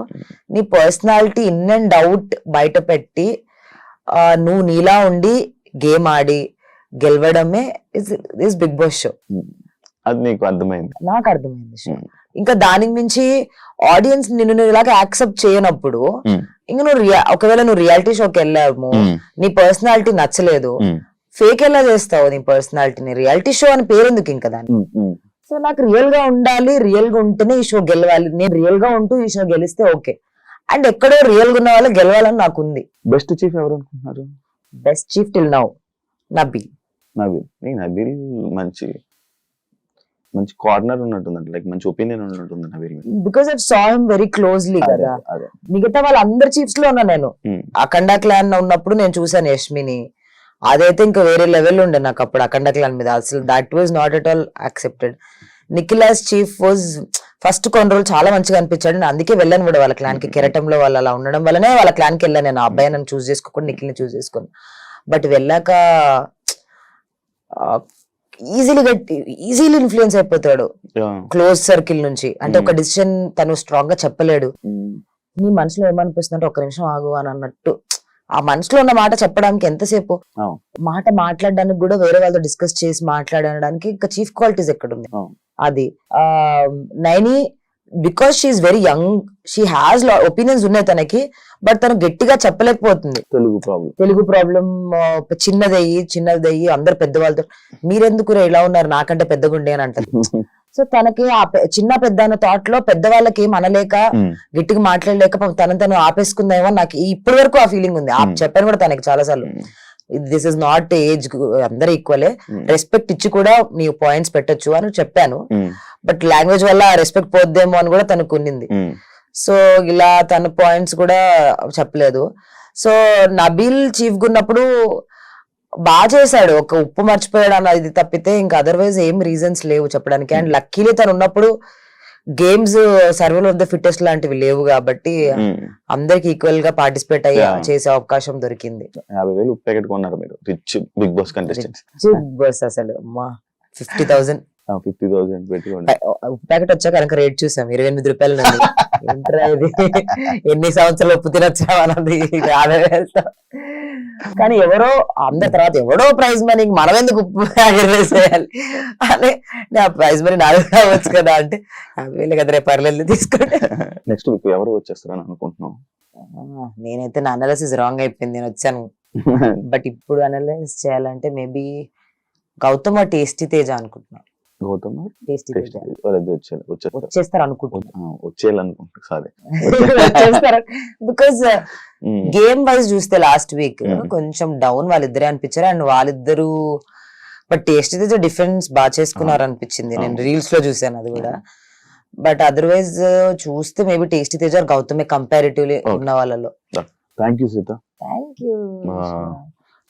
నీ పర్సనాలిటీ ఇన్ అండ్ అవుట్ బయట పెట్టి నువ్వు నీలా ఉండి గేమ్ ఆడి గెలవడమే ఇస్ బిగ్ బాస్ షో. అది నీకు అర్థమైంది? నాకు అర్థమైంది షో. ఇంకా దానికి మించి ఆడియన్స్ నిన్ను ఇలాగా యాక్సెప్ట్ చేయనప్పుడు ఇంకా ఒకవేళ నువ్వు రియాలిటీ షోకి వెళ్ళాము, నీ పర్సనాలిటీ నచ్చలేదు, ఫేక్ ఎలా చేస్తావు నీ పర్సనాలిటీని? రియాలిటీ షో అని పేరెందుకు ఇంకా దాన్ని? సో నాకు రియల్ గా ఉండాలి, రియల్ గా ఉంటేనే ఈ షో గెలవాలి. నేను రియల్ గా ఉంటూ ఈ షో గెలిస్తే ఓకే. అండ్ ఎక్కడో రియల్ గా ఉన్న వాళ్ళు గెలవాలని నాకు ఉంది. బెస్ట్ చీఫ్ ఎవరు అనుకుంటున్నారు? Best chief till now Nabeel. Nabeel మంచి కార్నర్ ఉన్నట్టుంది, లైక్ మంచి ఒపీనియన్ ఉన్నట్టుంది Nabeel. Because I saw him very closely కదా. మిగతా వాళ్ళ అందరి చీఫ్స్ లో ఉన్నా నేను. అఖండ క్లాన్ ఉన్నప్పుడు నేను చూసాను యష్మిని. అదైతే ఇంకా వేరే లెవెల్ ఉండే నాకు అప్పుడు అఖండ క్లాన్ మీద. అసలు that was not at all accepted. Nikhil's chief was first కొన్ని రోజులు చాలా మంచిగా అనిపించాడు. నేను అందుకే వెళ్ళాను కూడా వాళ్ళ క్లాన్ కి. కెరటంలో వాళ్ళు అలా ఉండడం వల్లనే వాళ్ళ క్లాన్ కి వెళ్ళాను నేను. ఆ అబ్బాయి నన్ను చూస్ చేసుకోకుండా నిఖిల్ని చూస్ చేసుకుని. బట్ వెళ్ళాక ఈజీలీ ఇన్ఫ్లుయెన్స్ అయిపోతాడు క్లోజ్ సర్కిల్ నుంచి. అంటే ఒక డిసిషన్ తను స్ట్రాంగ్ గా చెప్పలేడు. నీ మనసులో ఏమనిపిస్తుంది అంటే ఒక్క నిమిషం ఆగు అని అన్నట్టు. ఆ మనసులో ఉన్న మాట చెప్పడానికి ఎంతసేపు, మాట మాట్లాడడానికి కూడా వేరే వాళ్ళతో డిస్కస్ చేసి మాట్లాడడానికి ఇంకా చీఫ్ క్వాలిటీస్ ఎక్కడుంది? అది Naini because she's very young, she has opinions ఉన్నాయి తనకి. బట్ తను గట్టిగా చెప్పలేకపోతుంది. తెలుగు ప్రాబ్లం చిన్నదయ్యి అందరు పెద్దవాళ్ళతో మీరెందుకు ఇలా ఉన్నారు నాకంటే పెద్దగుండే అని అంటారు. సో తనకి ఆ చిన్న పెద్ద అన్న థాట్ లో పెద్దవాళ్ళకి ఏం అనలేక గట్టిగా మాట్లాడలేక తను ఆపేసుకుందేమో నాకు ఇప్పటి వరకు ఆ ఫీలింగ్ ఉంది. చెప్పాను కూడా తనకి చాలా సార్లు, దిస్ ఇస్ నాట్ ఏజ్, అందరూ ఈక్వలే, రెస్పెక్ట్ ఇచ్చి కూడా నీ పాయింట్స్ పెట్టొచ్చు అని చెప్పాను. బట్ లాంగ్వేజ్ వల్ల రెస్పెక్ట్ పోద్దేమో అని కూడా తనకు ఉన్నింది. సో ఇలా తన పాయింట్స్ కూడా చెప్పలేదు. సో నబీల్ చీఫ్ గా ఉన్నప్పుడు బాగా చేశాడు, ఒక ఉప్పు మర్చిపోయాడు అన్నది తప్పితే ఇంకా అదర్వైజ్ ఏం రీజన్స్ లేవు చెప్పడానికి. అండ్ లక్కీలీ తను ఉన్నప్పుడు games survival of the fittest లాంటివి లేవు కాబట్టి అందరికి ఈక్వల్ గా పార్టిసిపేట్ అయ్యి చేసే అవకాశం దొరికింది. 50,000 ఉప్పు ప్యాకెట్ కొన్నారు మీరు, రిచ్ బిగ్ బాస్ కంటెస్టెంట్స్. బస్ అసలు 50,000 50,000 పెట్టుకోండి. ఉప్పు ప్యాకెట్ వచ్చాక కనుక రేట్ చూసాం 28 రూపాయలు ఉంది. ఏంట్రా ఇది, ఎన్ని సంవత్సరాలు ఉప్పు తినొచ్చా అన్నది ఆదాయం. కానీ ఎవరో అందరి తర్వాత ఎవడో ప్రైజ్ మనీ మనం ఎందుకు ఉప్పు ప్యాకెట్ వేసేయాలి అని, ఆ ప్రైజ్ మనీ నాలుగు కావచ్చు కదా అంటే 50,000 కదా రేపు పర్లేదు తీసుకోండి. నెక్స్ట్ వీక్ ఎవరు వచ్చేస్తారని అనుకుంటున్నాం? నేనైతే నా అనాలిసిస్ రాంగ్ అయిపోయింది, నేను వచ్చాను. బట్ ఇప్పుడు అనలైజ్ చేయాలంటే మేబీ గౌతమ్ టేస్టీ తేజ అనుకుంటున్నా. గౌతమ్ టేస్టీ తేజ వచ్చేస్తారు అనుకుంటున్నా. వచ్చేయాలనుకుంటున్నా సారీ వచ్చేస్తారు బికాస్ గేమ్ వైజ్ చూస్తే లాస్ట్ వీక్ కొంచెం డౌన్ వాళ్ళిద్దరే అనిపించారు. అండ్ వాళ్ళిద్దరు బట్ టేస్టీ తేజ డిఫరెన్స్ బాగా చేసుకున్నారు అనిపించింది, నేను రీల్స్ లో చూసాను అది కూడా. బట్ అదర్వైజ్ చూస్తే మేబీ టేస్టీ తేజ గౌతమే కంపారిటివ్లీ ఉన్న వాళ్ళలో. Thank you Sita, thank you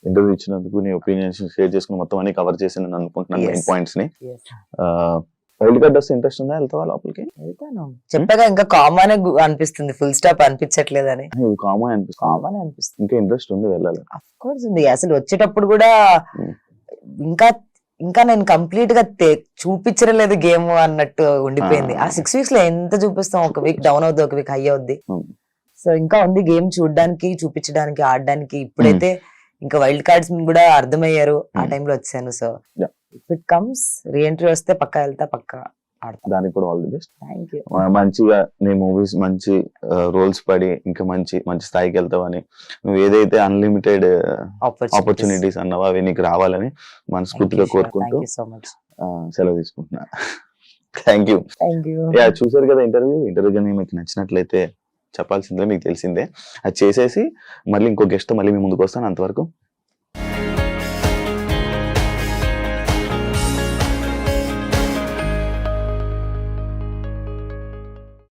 interview ఇచ్చినందుకు, నీ ఒపీనియన్స్ షేర్ చేసుకుని మొత్తం అన్ని కవర్ చేసి అనుకుంటున్నాను మెయిన్ పాయింట్స్ ని. వైల్డ్ కార్డ్ వస్తే ఇంట్రెస్ట్ ఉందా, వెళ్తావా లోపలికి? వెళ్తాను, చెప్పగా ఇంకా కామన్ అనిపిస్తుంది, ఫుల్ స్టాప్ అనిపించట్లేదని. కామన్ అనిపిస్తుంది, ఇంకా ఇంట్రెస్ట్ ఉంది వెళ్ళాలి. అఫ్ కోర్స్ ఉంది, అసలు వచ్చేటప్పుడు కూడా ఇంకా నేను కంప్లీట్ గా చూపించలేదు గేమ్ అన్నట్టు ఉండిపోయింది. ఆ 6 weeks లో ఎంత చూపిస్తాం, ఒక వీక్ డౌన్ అవుద్ది, ఒక వీక్ హై అవుద్ది. సో ఇంకా ఉంది గేమ్ చూడడానికి, చూపించడానికి, ఆడడానికి. ఇప్పుడైతే ఇంకా వైల్డ్ కార్డ్స్ కూడా అర్థమయ్యారు, ఆ టైంలో వచ్చాను. So if it comes reentry వస్తే పక్కా వెళ్తా, పక్కా ఆడతా. దానికి కూడా all the best. Thank you. మంచిగా నీ మూవీస్ మంచి రోల్స్ పడి ఇంకా మంచి మంచి స్థాయికి వెళ్తావని, నువ్వు ఏదైతే అన్లిమిటెడ్ ఆపర్చునిటీస్ అన్నావో అవి నీకు రావాలని మనస్ఫూర్తిగా కోరుకుంటూ సెలవు తీసుకుంటున్నా. Thank you. చూసారు కదా ఇంటర్వ్యూ కానీ మీకు నచ్చినట్లయితే చెప్పాల్సిందే, మీకు తెలిసిందే, అది చేసేసి మళ్ళీ ఇంకో గెస్ట్ మళ్ళీ మీ ముందుకు వస్తాను. అంతవరకు